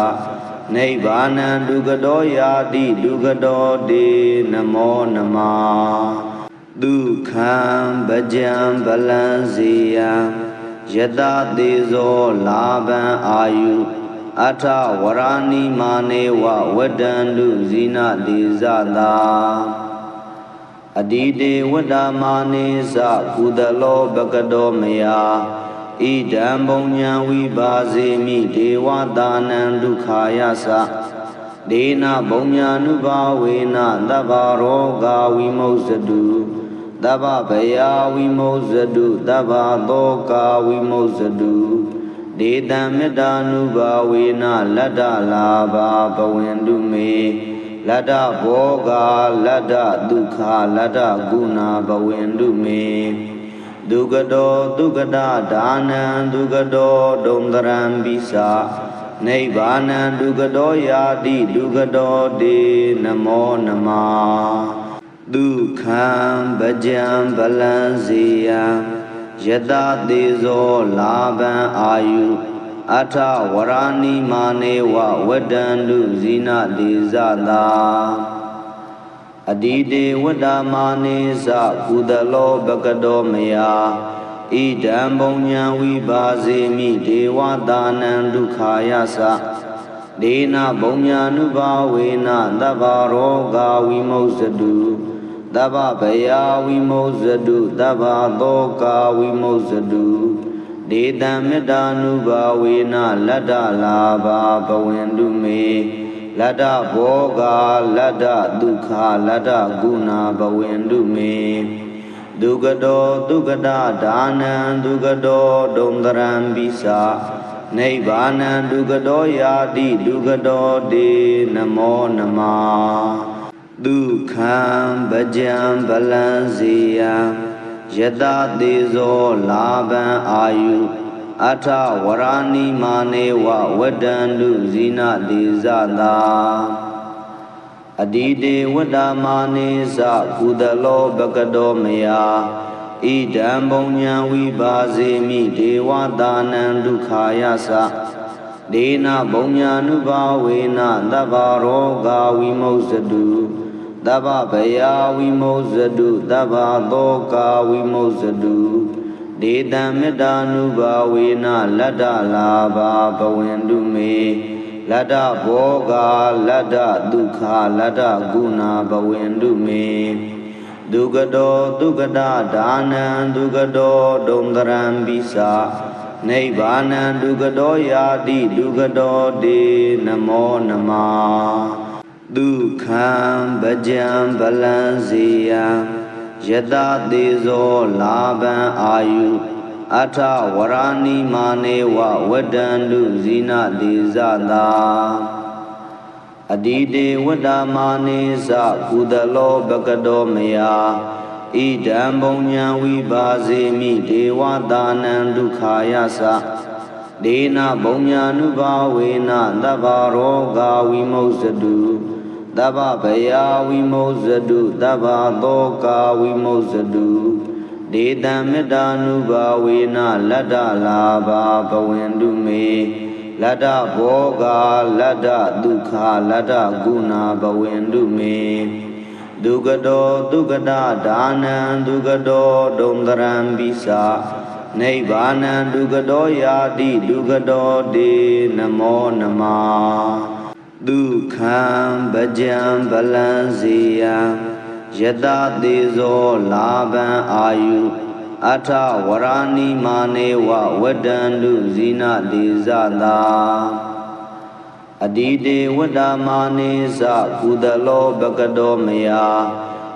နိဗ္ဗာနံဒုက္ကတောယာတိဒုက္ကတောတေနမောနမဒုက္ခံဗကြံဗလံစေယံယတတေဇောလာဘံအာယုအထဝရဏိမာနေဝဝတ္တန္တုဇိနတိဇတာအဒီတေဝတ္တမာနေသကုသလောဘကတောမယဣဒံဘုံညာဝိပါစေမိဒေဝတာနံဒုက္ခာယသဒေနဘုံညာနုဘာဝေနသဗ္ဗရောဂဝိမုစ္စတုသဗ္ဗဗယာဝိမုစ္စတုသဗ္ဗသောကာဝိမုစ္စတုဒေတံမေတ္တာနုဘာဝေနလတ္တလာဘာဘဝန္တုမေလတ္တဘောဂလတ္တဒုက္ခလတ္တဂုဏဘဝန္တုမေဒုက္ကတောဒုက္ကတဒါနံဒုက္ကတောဒုံတရံပိစာနိဗ္ဗာနံဒုက္ကတောယာတိဒုက္ကတောတေနမောနမဒုက္ခံဗကြံဗလံစေယံယတတေဇောလာဘံအာယုအထဝရဏိမာနေဝဝတ္တန္တုဇိနတိဇတာအဒီတေဝတ္တမာနေသကုသလောဘကတောမယဣဒံဘုံညာဝိပါစေမိဒေဝတာနံဒုက္ခာယသဒေနဘုံညာနုဘာဝေနသဗ္ဗရောဂဝိမုစ္စတုသဗ္ဗဗယာဝိမုစ္စတုသဗ္ဗသောကာဝိမုစ္စတုဒေတံမေတ္တာနုဘာဝေနလတ္တလာဘာဘဝန္တုမေလတ္တဘောဂလတ္တဒုက္ခလတ္တဂုဏဘဝန္တုမေဒုက္ကတောဒုက္ကတဒါနံဒုက္ကတောဒုံတရံပိစာနိဗ္ဗာနံဒုက္ကတောယာတိဒုက္ကတောတေနမောနမဒုက္ခံဗကြံဗလံစေယံယတတေဇောလာဘံအာယုအထဝရဏိမာနေဝဝတ္တန္တုဇိနတိဇတာအ Adide Wadamanisa Kudalo Bakado Maya Idam Bonya Vibazemi Devadanan Dukhayasa Dena Bonya Nubawena Dabaroga Vimosadu Daba Baya Vimosadu Daba Doka Vimosadu Dedam Medanubawena Lada Laba Bawendume Lada Boga, Lada Dukha, Lada Guna Bawendu me Dugado, Dugada, Dana, Dugado, Dondaram Bisa Nebana, Dugado Yadi, Dugado de Namo Nama Dukham Bajam Balanzia Yada Dezo Laban Ayu Ata Warani Manewa Wadandu Zina Dizada Adide Wadamanisa Kudalo Bakado Maya Idam Bonya Vibazemi Devadanan Dukhayasa Dena Bonya Nubawena Dabaroga Vimosadu Daba Baya Vimosadu Daba Doka Vimosadu Dedam Medanubawena Lada Laba Bawendume Lada Boga Lada Dukha Lada Guna Bawendume Dugado Dugada Dana Dugado Dondaram Bisa Nebana Dugado Yadi Dugado de Namo Nama Dukham Bajam Balanzia Yada Dezo Laban Ayu Ata Warani Manewa Wadandu Zina Dizada Adide Wadamanisa Kudalo Bakado Maya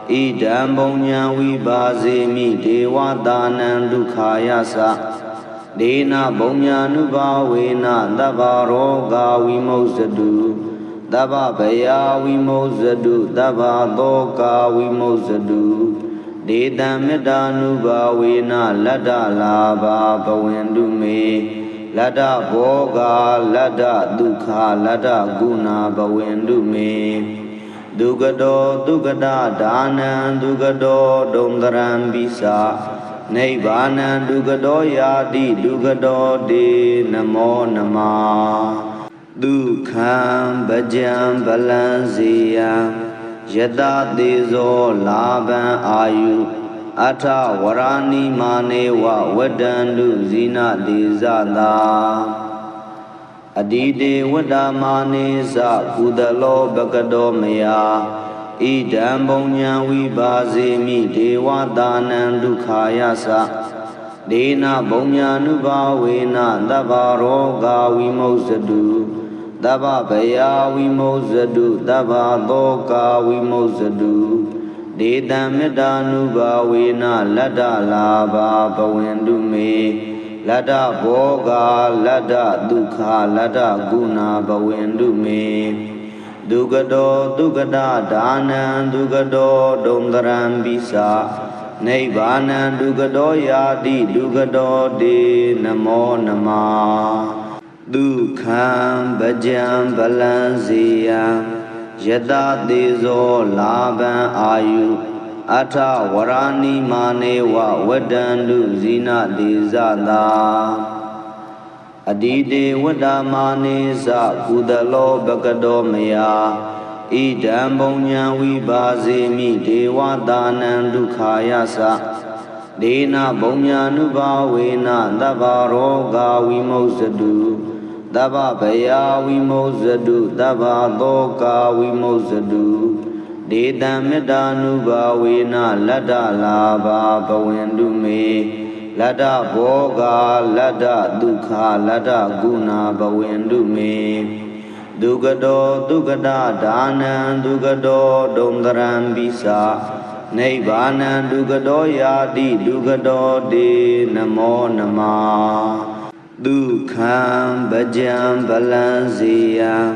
Idam Bonya Vibazemi Devadanan Dukhayasa Dena Bonya Nubawena Dabaroga Vimosadu Daba Baya Vimosadu Daba Doka Vimosadu Dedam Medanubawena Lada Laba Bawendume Lada Boga Lada Dukha Lada Guna Bawendume Dugado Dugada Dana Dugado Dondaram Bisa Nebana Dugado Yadi Dugado de Namo Nama Dukham Bajam Balanzia Yada Dezo Laban Ayu Ata Warani Manewa Wadandu Zina Dizada Adide Wadamanisa Kudalo Bakado Maya Idam Bonya Vibazemi Devadanan Dukhayasa Dena Bonya Nubawena Dabaroga Vimosadu Daba Baya Vimosadu Daba Doka Vimosadu Dedam Medanubawena Lada Laba Bawendume Lada Boga Lada Dukha Lada Guna Bawendume Dugado Dugada Dana Dugado Dondaram Bisa Nebana Dugado Yadi Dugado de Namo Nama Dukham Bajam Balanzia Yada Dezo Laban Ayu Ata Warani Manewa Wadandu Zina Dizada Adide Wadamanisa Kudalo Bakado Maya Idam Bonya Vibazemi Devadanan Dukhayasa Dena Bonya Nubawena Dabaroga Vimosadu Daba Baya Vimosadu Daba Doka Vimosadu Dedam Medanubawena Lada Laba Bawendume Lada Boga Lada Dukha Lada Guna Bawendume Dugado Dugada Dana Dugado Dondaram Bisa Nebana Dugado Yadi Dugado de Namo Nama Dukham Bajam Balanzia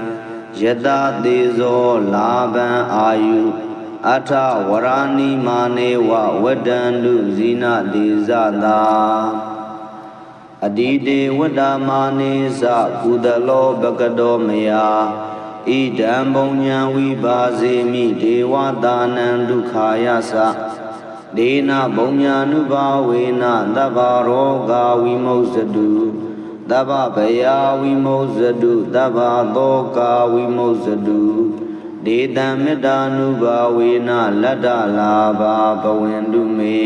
Yada Dezo Laban Ayu Ata Warani Manewa Wadandu Zina Dizada Adide Wadamanisa Kudalo Bakado Maya idam punya vibhasemi devatanam dukkhayasa dena punya nubhavena dabbaroga vimoksatu dabba bhaya vimoksatu dabba doka vimoksatu detam metta nubhavena laddha labha bhavantu me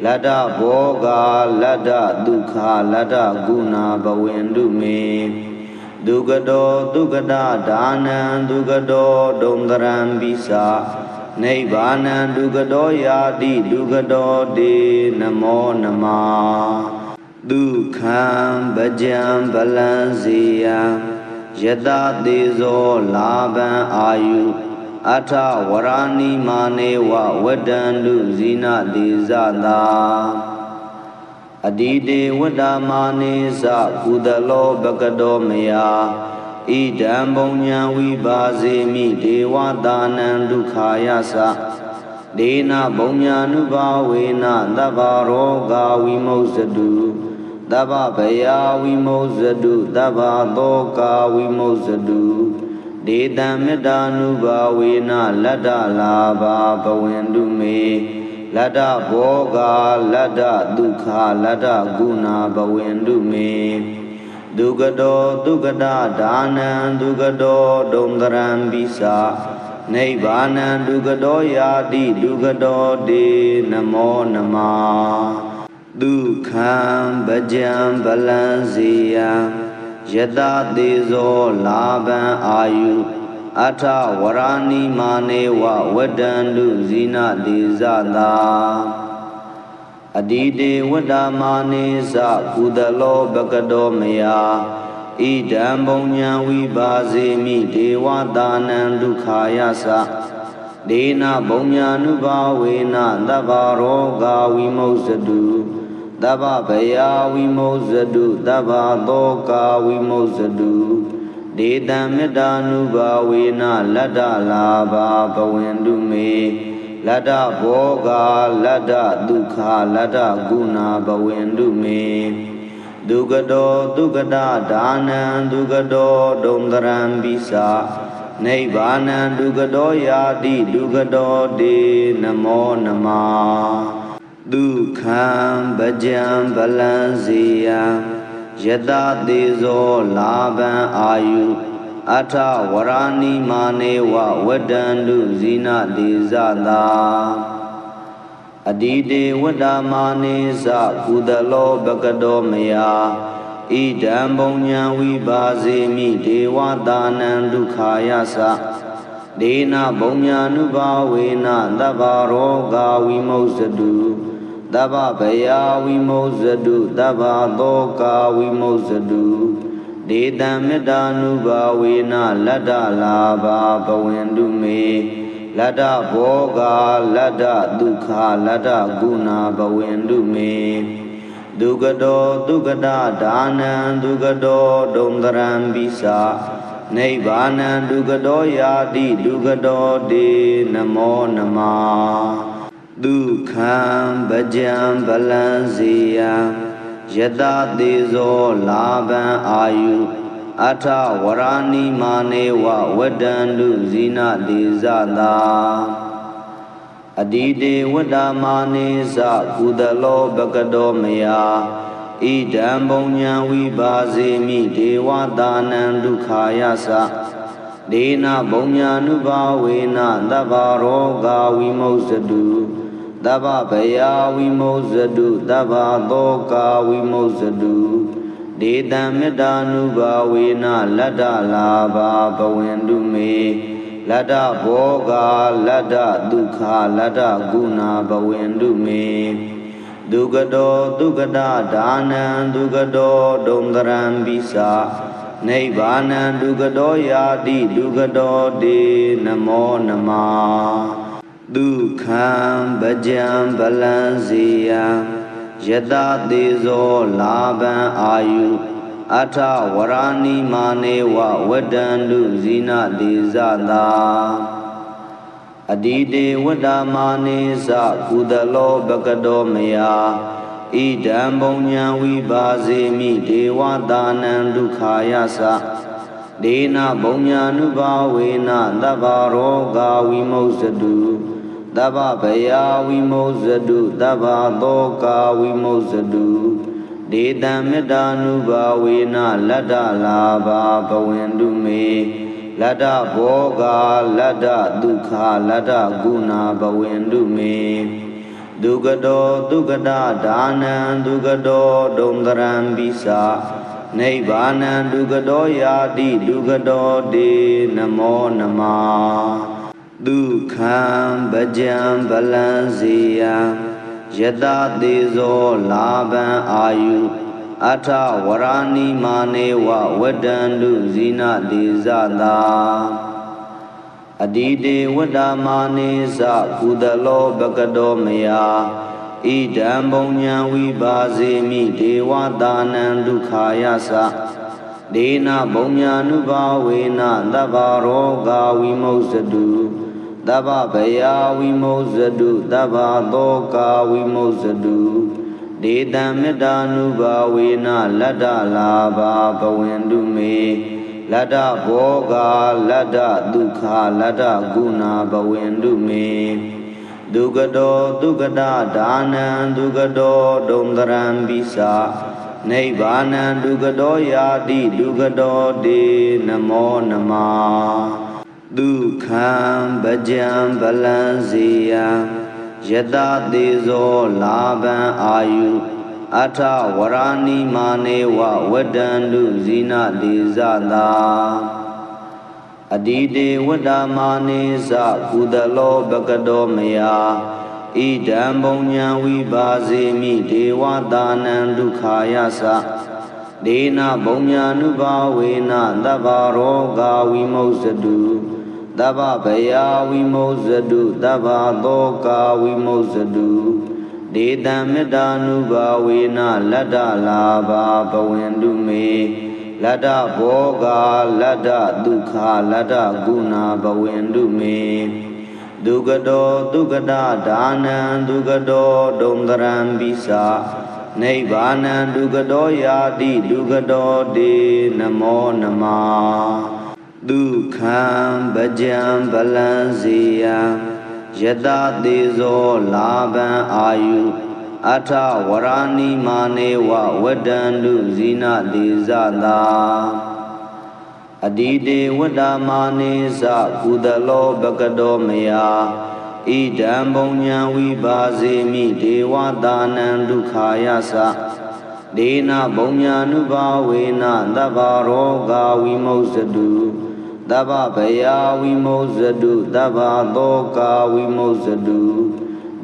laddha bhoga laddha dukkha laddha guna bhavantu me dukado dukada danam dukado dondaram bisa Nibbānam dukado yādi dukado de namo namah Dukkhaṃ bhajam balam ziyam Yata dezo labam ayu Atha varani mane wa vadandu zina dezada Adide vadamane sa kudalo bhagado maya idam punya vibhasemi devatanam dukkhayasa dena punya nubhavena dabbaroga vimoksatu dabba bhaya vimoksatu dabba doka vimoksatu detam metta nubhavena laddha labha bhavantu me laddha bhoga laddha dukkha laddha guna bhavantu me dukado dukada danam dukado dondaram bisa Nibbānam dukado yādi dukado de namo namah Dukkhaṃ bhajam balam ziyam Yata dezo labam ayu Atha varani mane wa vadandu zina dezada Adide vadamane sa kudalo bhagado maya idam punya vibhasemi devatanam dukkhayasa dena punya nubhavena dabbaroga vimoksatu dabba bhaya vimoksatu dabba doka vimoksatu detam metta nubhavena laddha labha bhavantu me laddha bhoga laddha dukkha laddha guna bhavantu me dukado dukada danam dukado dondaram bisa Nibbānam dukado yādi dukado de namo namah Dukkhaṃ bhajam balam ziyam Yata dezo labam ayu Atha varani mane wa vadandu zina dezada Adide vadamane sa kudalo bhagado maya idam punya vibhasemi devatanam dukkhayasa dena punya nubhavena dabbaroga vimoksatu dabba bhaya vimoksatu dabba doka vimoksatu detam metta nubhavena laddha labha bhavantu me laddha bhoga laddha dukkha laddha guna bhavantu me dukado dukada danam dukado dondaram bisa Nibbānam dukado yādi dukado de namo namah Dukkhaṃ bhajam balam ziyam Yata dezo labam ayu Atha varani mane wa vadandu zina dezada Adide vadamane sa kudalo bhagado maya idam punya vibhasemi devatanam dukkhayasa dena punya nubhavena dabbaroga vimoksatu dabba bhaya vimoksatu dabba doka vimoksatu detam metta nubhavena laddha labha bhavantu me laddha bhoga laddha dukkha laddha guna bhavantu me dukado dukada danam dukado dondaram bisa Nibbānam dukado yādi dukado de namo namah Dukkhaṃ bhajam balam ziyam Yata dezo labam ayu Atha varani mane wa vadandu zina dezada Adide vadamane sa kudalo bhagado maya idam punya vibhasemi devatanam dukkhayasa ဒေနဘုံညာနုဘာဝေနသဗ္ဗရောဂဝိမုစ္စတုသဗ္ဗဗယာဝိမုစ္စတုသဗ္ဗသောကဝိမုစ္စတုဒေတံမေတ္တာနုဘာဝေနလတ္တလာဘာဘဝန္တုမေလတ္တဘောဂလတ္တဒုက္ခလတ္တဂုဏဘဝန္တုမေဒုက္ကတောဒုက္ကတာဒါနံဒုက္ကတောဒုံတရံပိစာနိဗ္ဗာနံဒုက္ကတောယာတိဒုက္ကတောတေနမောနမဒုက္ခံဗကြံဗလံစေယံယတသေဇောလာဘံအာယုအထဝရဏိမာနေဝဝတ္တန္တုဇိနတိဇတာအဒီတေဝတ္တမာနေသကုသလောဘကတောမယဣဒံဘုံညာဝိပါစေမိဒေဝတာနံဒုက္ခာယသဒေနဘုံညာနုဘာဝေနသဗ္ဗရောဂဝိမုစ္စတုသဗ္ဗဗယာဝိမုစ္စတုသဗ္ဗသောကဝိမုစ္စတုဒေတံမေတ္တာနုဘာဝေနလတ္တလာဘာဘဝန္တုမေလတ္တဘောဂလတ္တဒုက္ခလတ္တဂုဏဘဝန္တုမေဒုက္ကတောဒုက္ကတာဒါနံဒုက္ကတောဒုံတရံပိစာနိဗ္ဗာနံဒုက္ကတောယာတိဒုက္ကတောတေနမောနမဒုက္ခံဗကြံဗလံစေယံယတသေဇောလာဘံအာယုအထဝရဏိမာနေဝဝတ္တန္တုဇိနတိဇတာအဒီတေဝတ္တမာနေသကုသလောဘကတောမယဣဒံဘုံညာဝိပါစေမိဒေဝတာနံဒုက္ခာယသဒေနဘုံညာနုဘာဝေနသဗ္ဗရောဂဝိမုစ္စတုသဗ္ဗဗယာဝိမုစ္စတုသဗ္ဗသောကဝိမုစ္စတုဒေတံမေတ္တာနုဘာဝေနလတ္တလာဘာဘဝန္တုမေလတ္တဘောဂလတ္တဒုက္ခလတ္တဂုဏဘဝန္တုမေဒုက္ကတောဒုက္ကတာဒါနံဒုက္ကတောဒုံတရံပိစာနိဗ္ဗာနံဒုက္ကတောယာတိဒုက္ကတောတေနမောနမဒုက္ခံဗကြံဗလံစေယံယတသေဇောလာဘံအာယုအထဝရဏိမာနေဝဝတ္တန္တုဇိနတိဇတာအဒီတေဝတ္တမာနေသကုသလောဘကတောမယဣဒံဘုံညာဝိပါစေမိဒေဝတာနံဒုက္ခာယသဒေနဘုံညာနုဘာဝေနသဗ္ဗရောဂဝိမုစ္စတုသဗ္ဗဗယာဝိမုစ္စတုသဗ္ဗသောကဝိမုစ္စတု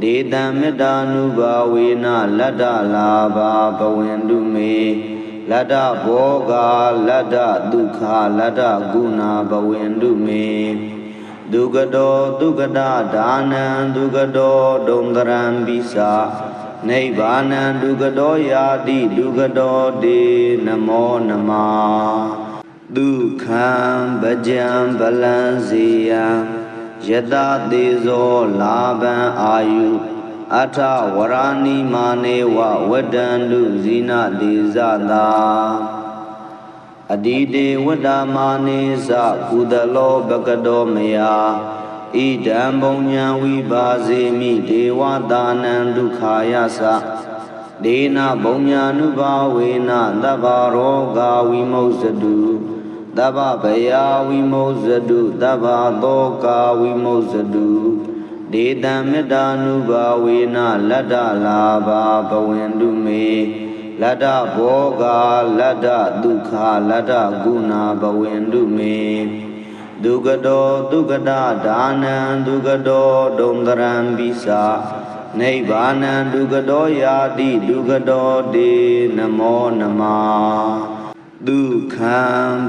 ဒေတံမေတ္တာနုဘာဝေနလတ္တလာဘာဘဝန္တုမေလတ္တဘောဂလတ္တဒုက္ခလတ္တဂုဏဘဝန္တုမေဒုက္ကတောဒုက္ကတာဒါနံဒုက္ကတောဒုံတရံပိစာနိဗ္ဗာနံဒုက္ကတောယာတိဒုက္ကတောတေနမောနမဒုက္ခံဗကြံဗလံစေယံယတသေဇောလာဘံအာယုအထဝရဏိမာနေဝဝတ္တန္တုဇိနတိဇတာအဒီတေဝတ္တမာနေသကုသလောဘကတောမယဣဒံဘုံညာဝိပါစေမိဒေဝတာနံဒုက္ခာယသဒေနဘုံညာနုဘာဝေနသဗ္ဗရောဂဝိမုစ္စတုသဗ္ဗဗယာဝိမုစ္စတုသဗ္ဗသောကဝိမုစ္စတုဒေတံမေတ္တာနုဘာဝေနလတ္တလာဘာဘဝန္တုမေလတ္တဘောဂလတ္တဒုက္ခလတ္တဂုဏဘဝန္တုမေဒုက္ကတောဒုက္ကတာဒါနံဒုက္ကတောဒုံတရံပိစာနိဗ္ဗာနံဒုက္ကတောယာတိဒုက္ကတောတေနမောနမဒုက္ခံ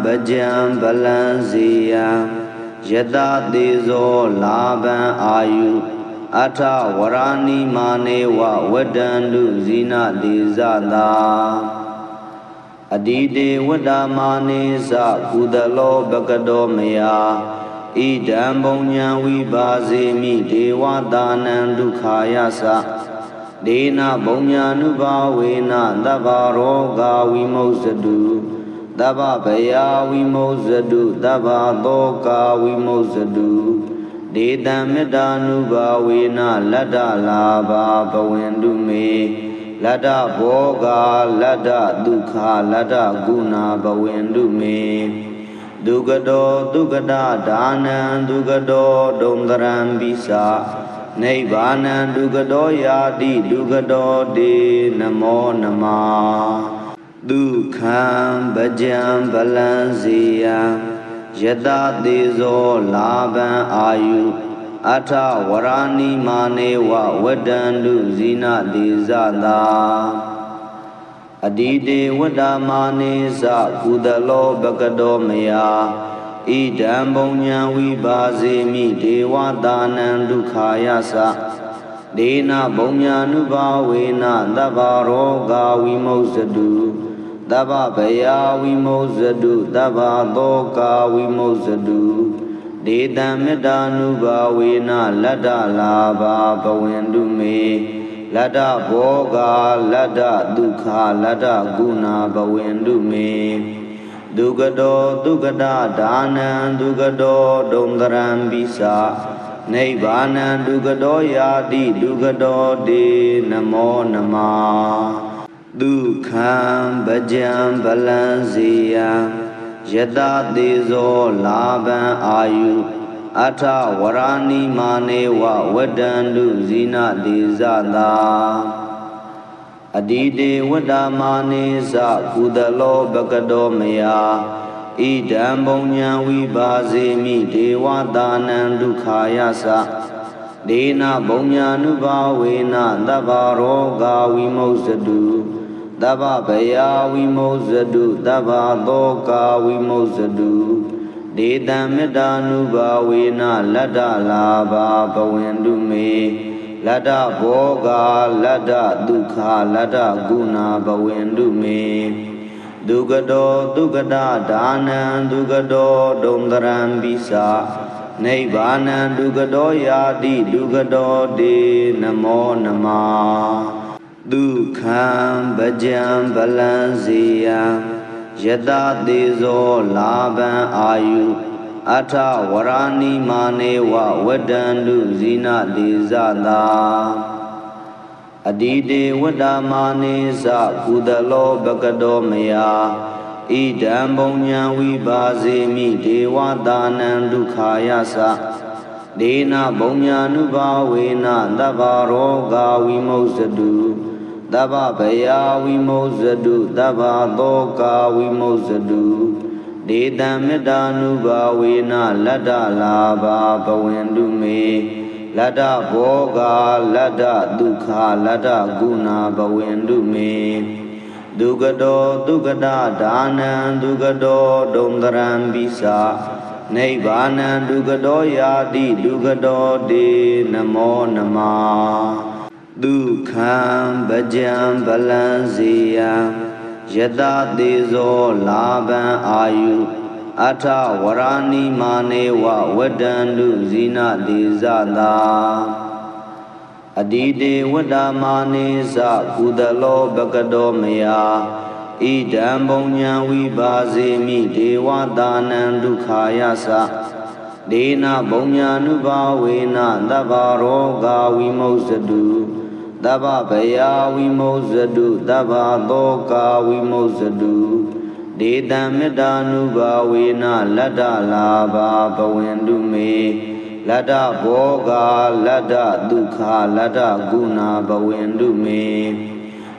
ဗကြံဗလံစေယံယတသေဇောလာဘံအာယုအထဝရဏိမာနေဝဝတ္တန္တုဇိနတိဇတာအဒီတေဝတ္တမာနေသကုသလောဘကတောမယဣဒံဘုံညာဝိပါစေမိဒေဝတာနံဒုက္ခာယသဒေနဘုံညာနုဘာဝေနသဗ္ဗရောဂဝိမုစ္စတုသ Dabba Baya Vimosadu Dabba Doka Vimosadu Dedamida Nuba Vina Lada Lava Bawendu Me Lada Boga Lada Dukha Lada Guna Bawendu Me Dugado Dugada Dana Dugado Dondaram Bisa Nibbana Dugado Yadi Dugado De Namo Nama Dukham Bhajam Balanziyam Yada Dezo Laban Ayu Ata Warani Manewa Wadandu Zina Dezada Adide Wadamane Za Kudalo Bagado Maya Idam Bonya Vibazemi Dewa Danan Dukhayasa Dena Bonya Nuba Vena Dabaro Ga Vimosadu Dabba Baya Vimosadu Dabba Doka Vimosadu Dedamida Nuba Vena Lada Lava Bawendu Me Lada Boga Lada Dukha Lada Guna Bawendu Me Dugado Dugada Dana Dugado Dondaram Bisa Nibbana Dugado Yadi Dugado De Namo Nama Dukham Bhajam Balanziyam Yada Dezo Laban Ayu Ata Warani Manewa Wadandu Zina Dezada Adide Wadamane Za Kudalo Bagado Maya Idam Bonya Vibazemi Dewa Danan Dukhayasa Dena Bonya Nuba Vena Dabaro Ga Vimosadu Dabba Baya Vimosadu Dabba Doka Vimosadu Dedamida Nuba Vena Lada Lava Bawendu Me Lada Boga Lada Dukha Lada Guna Bawendu Me Dugado Dugada Dana Dugado Dondaram Bisa Nibbana Dugado Yadi Dugado De Namo Nama Dukham Bhajam Balanziyam Yada Dezo Laban Ayu Ata Warani Manewa Wadandu Zina Dezada Adide Wadamane Za Kudalo Bagado Maya Idam Bonya Vibazemi Dewa Danan Dukhayasa Dena Bonya Nuba Vena Dabaro Ga Vimosadu Dabba Baya Vimosadu Dabba Doka Vimosadu Dedamida Nuba Vena Lada Lava Bawendu Me Lada Boga Lada Dukha Lada Guna Bawendu Me Dugado Dugada Dana Dugado Dondaram Bisa Nibbana Dugado Yadi Dugado De Namo Nama Dukham Bhajam Balanziyam Yada Dezo Laban Ayu Ata Warani Manewa Wadandu Zina Dezada Adide Wadamane Za Kudalo Bagado Maya Idam Bonya Vibazemi Dewa Danan Dukhayasa Dena Bonya Nuba Vena Dabaro Ga Vimosadu Dabba Baya Vimosadu Dabba Doka Vimosadu Dedamida Nuba Vena Lada Lava Bawendu Me Lada Boga Lada Dukha Lada Guna Bawendu Me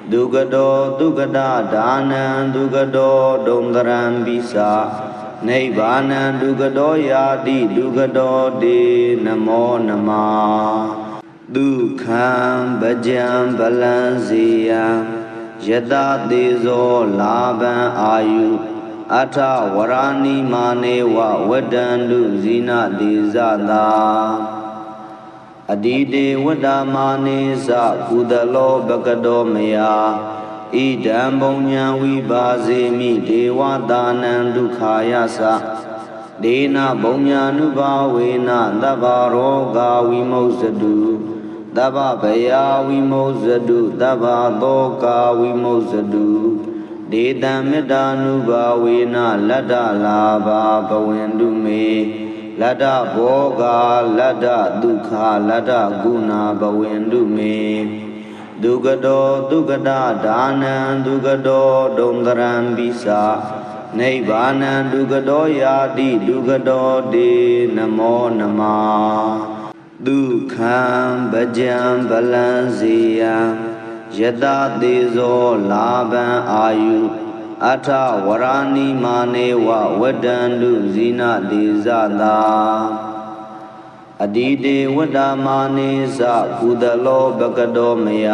Dugado Dugada Dana Dugado Dondaram Bisa Nibbana Dugado Yadi Dugado De Namo Nama Dukham Bhajam Balanziyam Yada Dezo Laban Ayu Ata Warani Manewa Wadandu Zina Dezada Adide Wadamane Za Kudalo Bagado Maya Idam Bonya Vibazemi Dewa Danan Dukhayasa Dena Bonya Nuba Vena Dabaro Ga Vimosadu Dabba Baya Vimosadu Dabba Doka Vimosadu ဒေတံမေတ္တာနုဘာဝေနလတ္တလာဘာဘဝင်တုမေလတ္တဘောဂလတ္တဒုက္ခလတ္တဂုဏဘဝင်တုမေဒုက္ကတောဒုက္ကတဒါနံဒုက္ကတောဒုံတရံပိစာနိဗ္ဗာနံဒုက္ကတောယာတိဒုက္ကတောတေနမောနမဒုက္ခံဗကြံဗလံစေယံယတသေဇောလာဘံအာယုအထဝရဏိမာနေဝဝတ္တန္တုဇိနတေဇတာအတိတေဝတ္တမာနေသကုသလောဘကတောမယ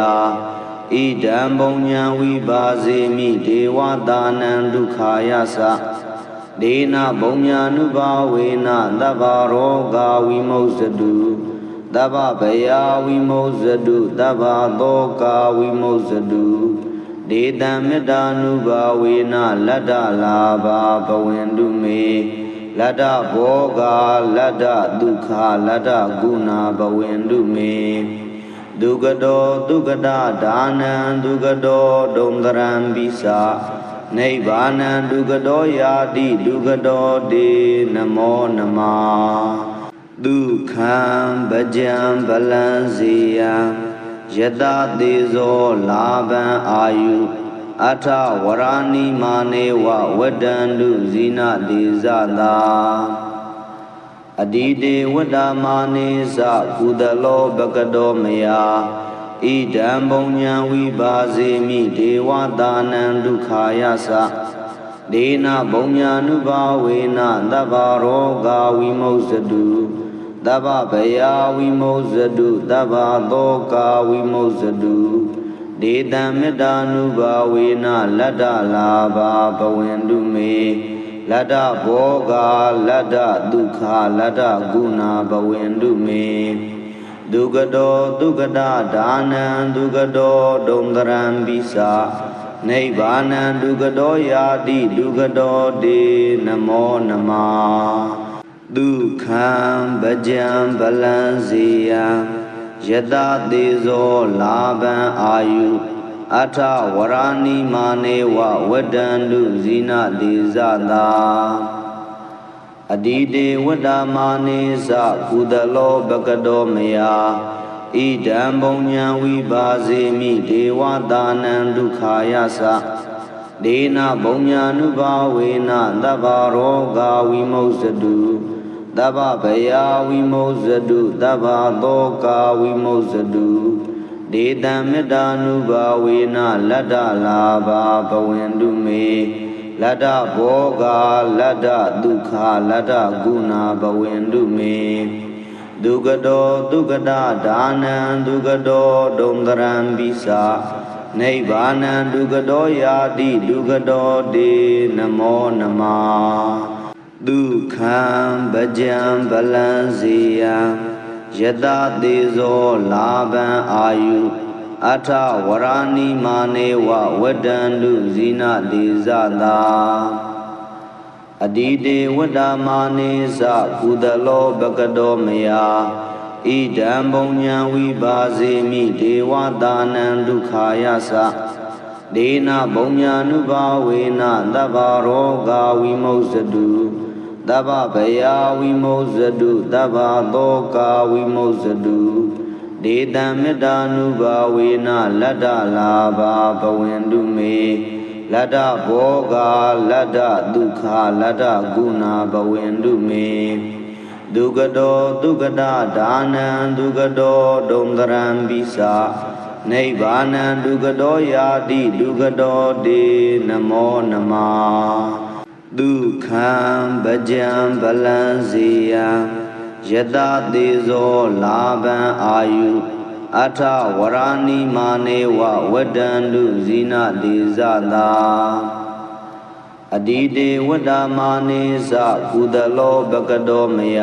ဣဒံဘုံညာဝိပါစေမိဒေဝတာနံဒုက္ခာယသဒေနဘုံညာနုဘာဝေနသဗ္ဗရောဂဝိမုစ္စတုသဗ္ဗဗယဝိမုစ္စတုသဗ္ဗသောကဝိမုစ္စတုဒေတံမေတ္တာနုဘာဝေနလတ္တလာဘာဘဝင်တုမေလတ္တဘောဂလတ္တဒုက္ခလတ္တဂုဏဘဝင်တုမေဒုက္ကတောဒုက္ကတဒါနံဒုက္ကတောဒုံတရံပိစာနိဗ္ဗာနံဒုက္ကတောယာတိဒုက္ကတောတေနမောနမဒုက္ခံဗကြံဗလံစေယံယတသေဇောလာဘံအာယုအထဝရဏိမာနေဝဝတ္တန္တုဇိနတေဇတာအတိတေဝတ္တမာနေသကုသလောဘကတောမယဣဒံဘုံညာဝိပါစေမိဒေဝတာနံဒုက္ခာယသဒေနဘုံညာနုဘာဝေနသဗ္ဗရောဂဝိမုစ္စတုသဗ္ဗဗယဝိမုစ္စတုသဗ္ဗသောကဝိမုစ္စတုဒေတံမေတ္တာနုဘာဝေနလတ္တလာဘာဘဝင်တုမေလတ္တဘောဂလတ္တဒုက္ခလတ္တဂုဏဘဝင်တုမေဒုက္ကတောဒုက္ကတဒါနံဒုက္ကတောဒုံတရံပိစာနိဗ္ဗာနံဒုက္ကတောယာတိဒုက္ကတောတေနမောနမဒုက္ခံဗကြံဗလံစေယံယတသေဇောလာဘံအာယုအထဝရဏိမာနေဝဝတ္တန္တုဇိနတေဇတာအတိတေဝတ္တမာနေသကုသလောဘကတောမယဣဒံဘုံညာဝိပါစေမိဒေဝတာနံဒုက္ခာယသဒေနဘုံညာနုဘာဝေနသဗ္ဗရောဂဝိမုစ္စတုသဗ္ဗဗယဝိမုစ္စတုသဗ္ဗသောကဝိမုစ္စတုဒေတံမေတ္တာနုဘာဝေနလတ္တလာဘာဘဝင်တုမေလတ္တဘောဂလတ္တဒုက္ခလတ္တဂုဏဘဝင်တုမေဒုက္ကတောဒုက္ကတဒါနံဒုက္ကတောဒုံတရံပိစာနိဗ္ဗာနံဒုက္ကတောယာတိဒုက္ကတောတေနမောနမဒုက္ခံဗကြံဗလံစေယံယတသေဇောလာဘံအာယုအထဝရဏိမာနေဝဝတ္တန္တုဇိနတေဇတာအတိတေဝတ္တမာနေသကုသလောဘကတောမယဣဒံဘုံညာဝိပါစေမိဒေဝတာနံဒုက္ခာယသဒေနဘုံညာနုဘာဝေနသဗ္ဗရောဂဝိမုစ္စတုသဗ္ဗဗယဝိမုစ္စတုသဗ္ဗသောကဝိမုစ္စတုဒေတံမေတ္တာနုဘာဝေနလတ္တလာဘာဘဝင်တုမေလတ္တဘောဂလတ္တဒုက္ခလတ္တဂုဏဘဝင်တုမေဒုက္ကတောဒုက္ကတဒါနံဒုက္ကတောဒုံတရံပိစာနိဗ္ဗာနံဒုက္ကတောယာတိဒုက္ကတောတေနမောနမဒုက္ခံဗကြံဗလံစေယံယတသေဇောလာဘံအာယုအထဝရဏိမာနေဝဝတ္တန္တုဇိနတေဇတာအတိတေဝတ္တမာနေသကုသလောဘကတောမယ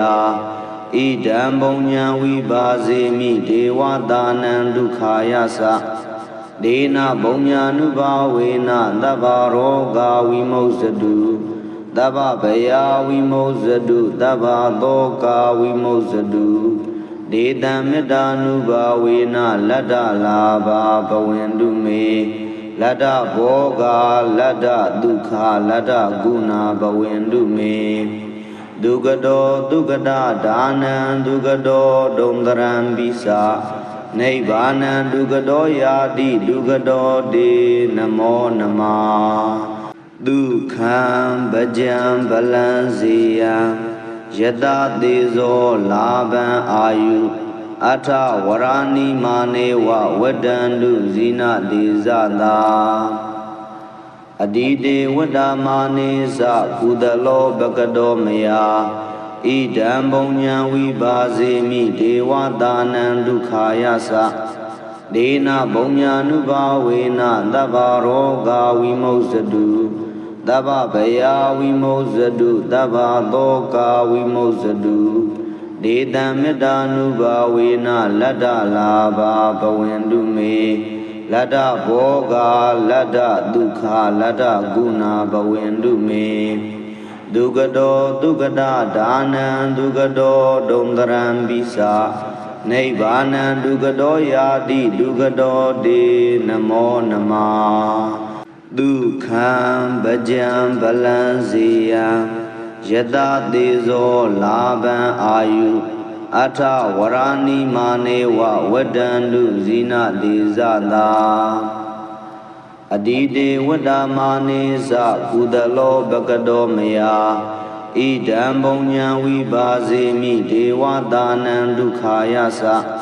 ဣဒံဘုံညာဝိပါစေမိဒေဝတာနံဒုက္ခာယသဒေနဘုံညာနုဘာဝေနသဗ္ဗရောဂဝိမုစ္စတုသဗ္ဗဗယဝိမုစ္စတုသဗ္ဗသောကဝိမုစ္စတုဒေတံမေတ္တာနုဘာဝေနလတ္တလာဘာဘဝင်တုမေ Lada boga lada dukha lada guna bawendu me Dugado dugada dana dugado domdaram bisa Nibbana dugado yadi dugado de namo nama Dukham bhajam balanziyam Yada dezo laban ayu Atha warani manewa wadandu zina dizada Adide wadamane sa kudalo bagado maya Idam bonya vibaze mi dewa danan dukhaya sa Dena bonya nubawena dabaro ga vimosadu Daba baya vimosadu daba doka vimosadu Dedam medanubawena lada laba bawendu me Lada boga lada dukha lada guna bawendu me Dugado dugada dana dugado domdaram bisa Nibbana dugado yadi dugado de namo nama Dukham bhajam balanziyam Yada dezo laban ayu Atha warani manewa wadandu zina dizada Adide wadamane sa kudalo bagado maya Idam bonya vibaze mi dewa danan dukhaya sa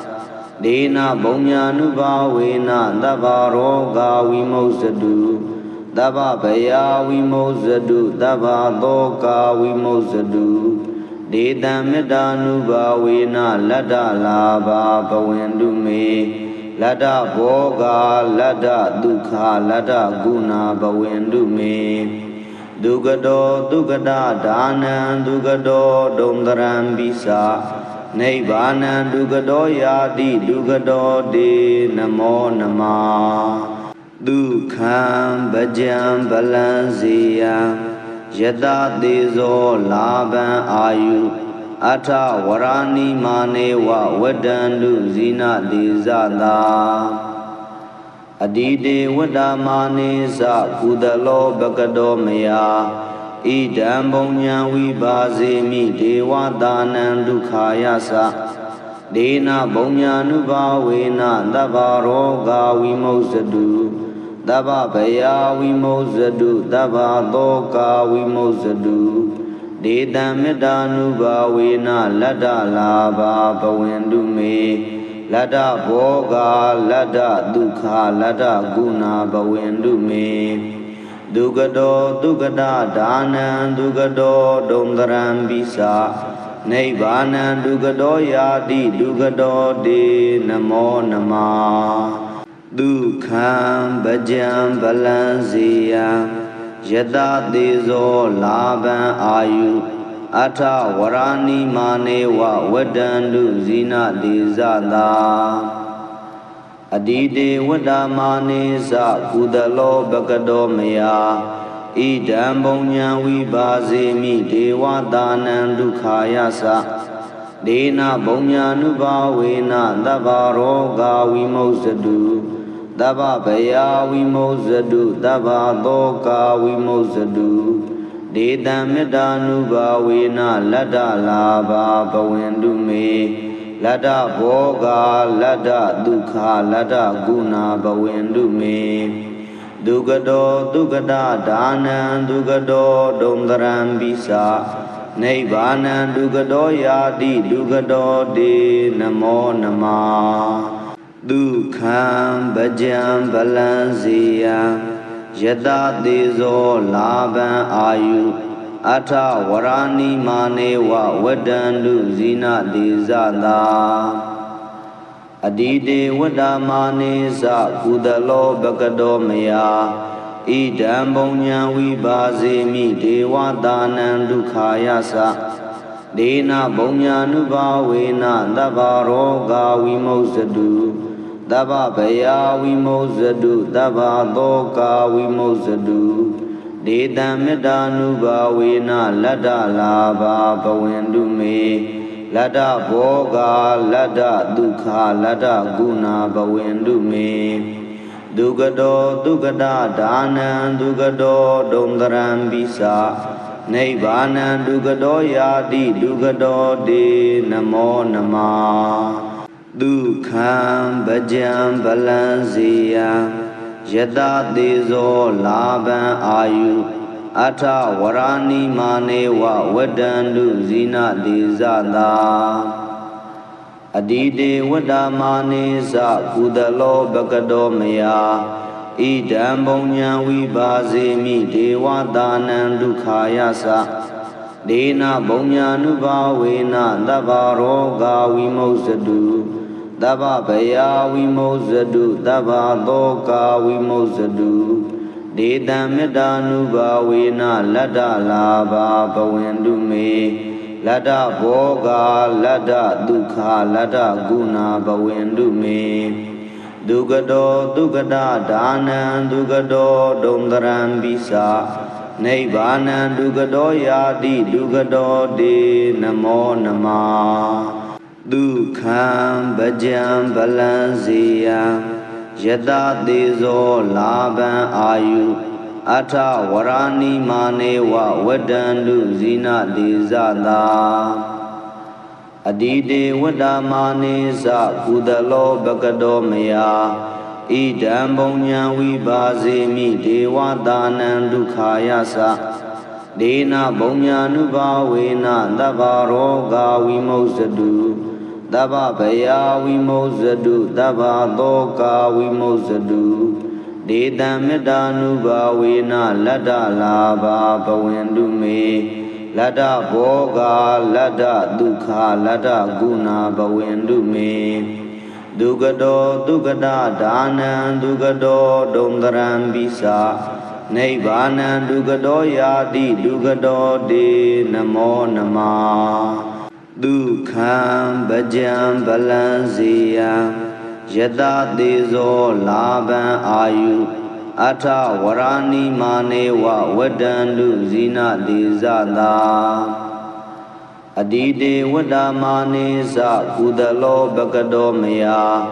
Dena bonya nubawena dabaro ga vimosadu Daba baya vimosadu daba doka vimosadu Dedam medanubawena lada laba bawendu me Lada boga lada dukha lada guna bawendu me Dugado dugada dana dugado domdaram bisa Nibbana dugado yadi dugado de namo nama Dukham bhajam balanziyam Yada dezo laban ayu Atha warani manewa wadandu zina dizada Adide wadamane sa kudalo bagado maya Idam bonya vibaze mi dewa danan dukhaya sa Dena bonya nubawena dabaro ga vimosadu Daba baya vimosadu daba doka vimosadu Dedam medanubawena lada laba bawendu me Lada boga lada dukha lada guna bawendu me Dugado dugada dana dugado domdaram bisa Nibbana dugado yadi dugado de namo nama Dukham bhajam balanziyam Yada dezo laban ayu Atha warani manewa wadandu zina dizada Adide wadamane sa kudalo bagado maya Idam bonya vibaze mi dewa danan dukhaya sa Dena bonya nubawena dabaro ga vimosadu Daba baya vimosadu daba doka vimosadu Dedam medanubawena lada laba bawendu me Lada boga lada dukha lada guna bawendu me Dugado dugada dana dugado domdaram bisa Nibbana dugado yadi dugado de namo nama Dukham bhajam balanziyam Yada dezo laban ayu Atha warani manewa wadandu zina dizada Adide wadamane sa kudalo bagado maya Idam bonya vibaze mi dewa danan dukhaya sa Dena bonya nubawena dabaro ga vimosadu Daba baya vimosadu daba doka vimosadu Dedam medanubawena lada laba bawendu me Lada boga lada dukha lada guna bawendu me Dugado Dugada Danan Dugado Dondaram Bisa Nibbana Dugado Yadi Dugado De Namo Nama Dukham Bhajam Balanziyam Yada Dezo Laban Ayu Ata Warani Manewa Wadandu Zina Dezada Adide Wadamane Za Kudalo Bagado Maya Idam Bonya Vibazemi Dewa Danan Dukhayasa Dena Bonya Nubawena Dabaro Gawi Mosadu Daba Baya Wimosadu Daba Doka Wimosadu Dedam Medanubawena Lada Laba Bawendume Lada Boga, Lada Dukha, Lada Guna Bawendume Dugado, Dugada Danan, Dugado, Dondaram Bisa Nibbana Dugado Yadi, Dugado De Namo Nama Dukham Bhajam Balanziyam Yada Dezo Laban Ayu Ata Warani Manewa Wadandu Zina Dezada Adide Wadamane Za Kudalo Bagado Maya Idam Bonya Vibazemi Dewa Danan Dukhayasa Dena Bonya Nubawena Dabaro Gawi Mosadu Daba Baya Wimosadu Daba Doka Wimosadu Dedam Medanubawena Lada Laba Bawendume Lada Boga Lada Dukha Lada Guna Bawendume Dugado Dugada Danan Dugado Dondaram Bisa Nibbana Dugado Yadi Dugado De Namo Nama Dukham Bhajam Balanziyam Yada Dezo Laban Ayu Ata Warani Manewa Wadandu Zina Dezada Adide Wadamane Za Kudalo Bagado Maya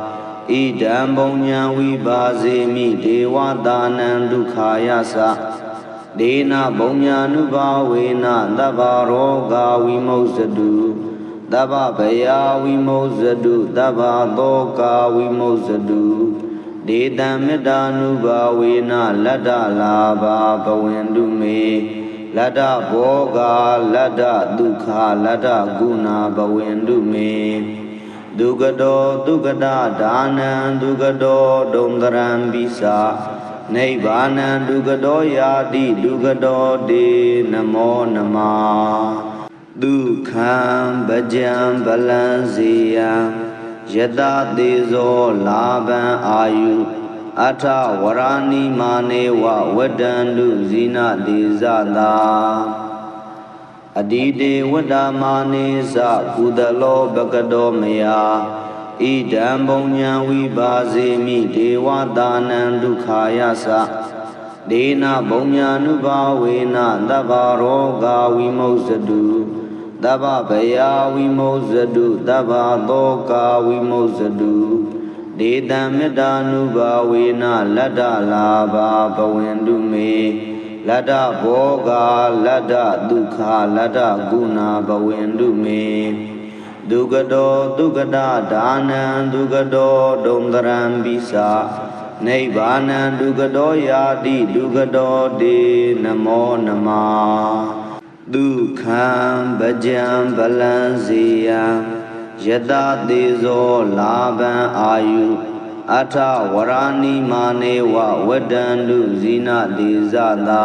Idam Bonya Vibazemi Dewa Danan Dukhayasa Dena Bonya Nubawena Dabaro Gawi Mosadu Daba Baya Wimosadu Daba Doka Wimosadu Dedam Medanubawena Lada Laba Bawendume Lada Boga Lada Dukha Lada Guna Bawendume Dugado Dugada Danan Dugado Dondaram Bisa Nibbana Dugado Yadi Dugado De Namo Nama Dukham Bhajam Balanziyam Yada Dezo Laban Ayu Ata Warani Manewa Wadandu Zina Dezada Adide Wadamane Za Kudalo Bagado Maya Idam Bonya Vibazemi Dewa Danan Dukhayasa Dena Bonya Nubawena Dabaro Gawi Mosadu Daba Baya Wimosadu Daba Doka Wimosadu Dedam Medanubawena Lada Laba Bawendume Lada Boga Lada Dukha Lada Guna Bawendume Dugado Dugada Danan Dugado Dondaram Bisa Nibbana Dugado Yadi Dugado De Namo Nama Dukham Bhajam Balanziyam Yada Dezo Laban Ayu Ata Warani Manewa Wadandu Zina Dezada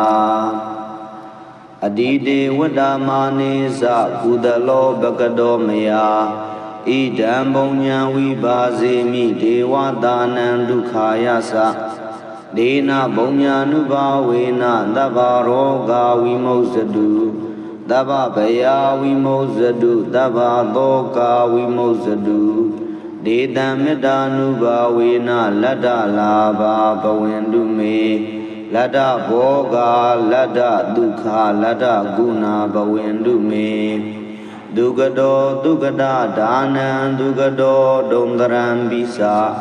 Adide Wadamane Za Kudalo Bagado Maya Idam Bonya Vibazemi Dewa Danan Dukhayasa Dena Bonya Nubawena Dabaro Gawi Mosadu Daba Baya Wimosadu Daba Doka Wimosadu Dedam Medanubawena Lada Laba Bawendume Lada Boga Lada Dukha Lada Guna Bawendume Dugado Dugada Danan Dugado Dondaram Bisa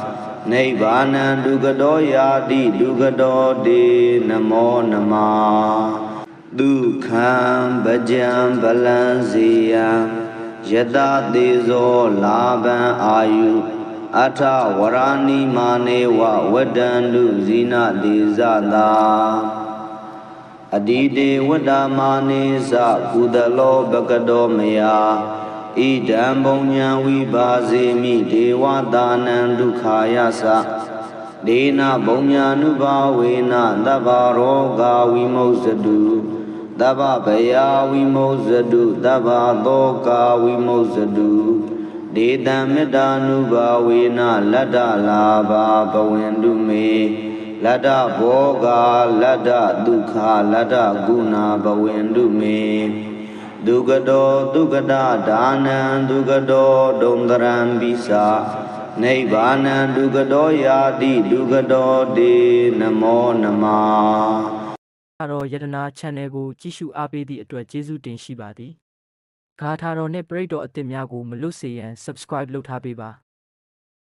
နိဗ္ဗာနံဒုက္ခတောယာတိဒုက္ခတောတေနမောနမဒုက္ခံဗကြံဗလံစေယံယတသေဇောလာဘံအာယုအထဝရဏိမာနေဝဝတ္တန္တုဇိနတိဇတာအတိတေဝတ္တမာနေသကုသလောဘကတောမယဣဒံဘုံညာဝိပါစေမိဒေဝတာနံဒုက္ခာယသဒေနဘုံညာနုဘာဝေနသဗ္ဗရောဂဝိမုစ္စတုသဗ္ဗဗယာဝိမုစ္စတုသဗ္ဗသောကာဝိမုစ္စတုဒေတံမေတ္တာနုဘာဝေနလတ္တလာဘာဘဝန္တုမေလတ္တဘောဂလတ္တဒုက္ခလတ္တဂုဏဘဝန္တုမေဒုက္ခတောဒုက္ခတာဒါနံဒုက္ခတောဒုံတရံပိစာနိဗ္ဗာနံဒုက္ခတောယာတိဒုက္ခတောတေနမောနမတော့ယတနာ channel ကိုကြည့်ရှုအားပေးသည့်အတွက်ကျေးဇူးတင်ရှိပါသည်ဂါထာတော်နှင့်ပရိတ်တော်အသစ်များကိုမလွတ်စေရန် subscribe လုပ်ထားပေးပါ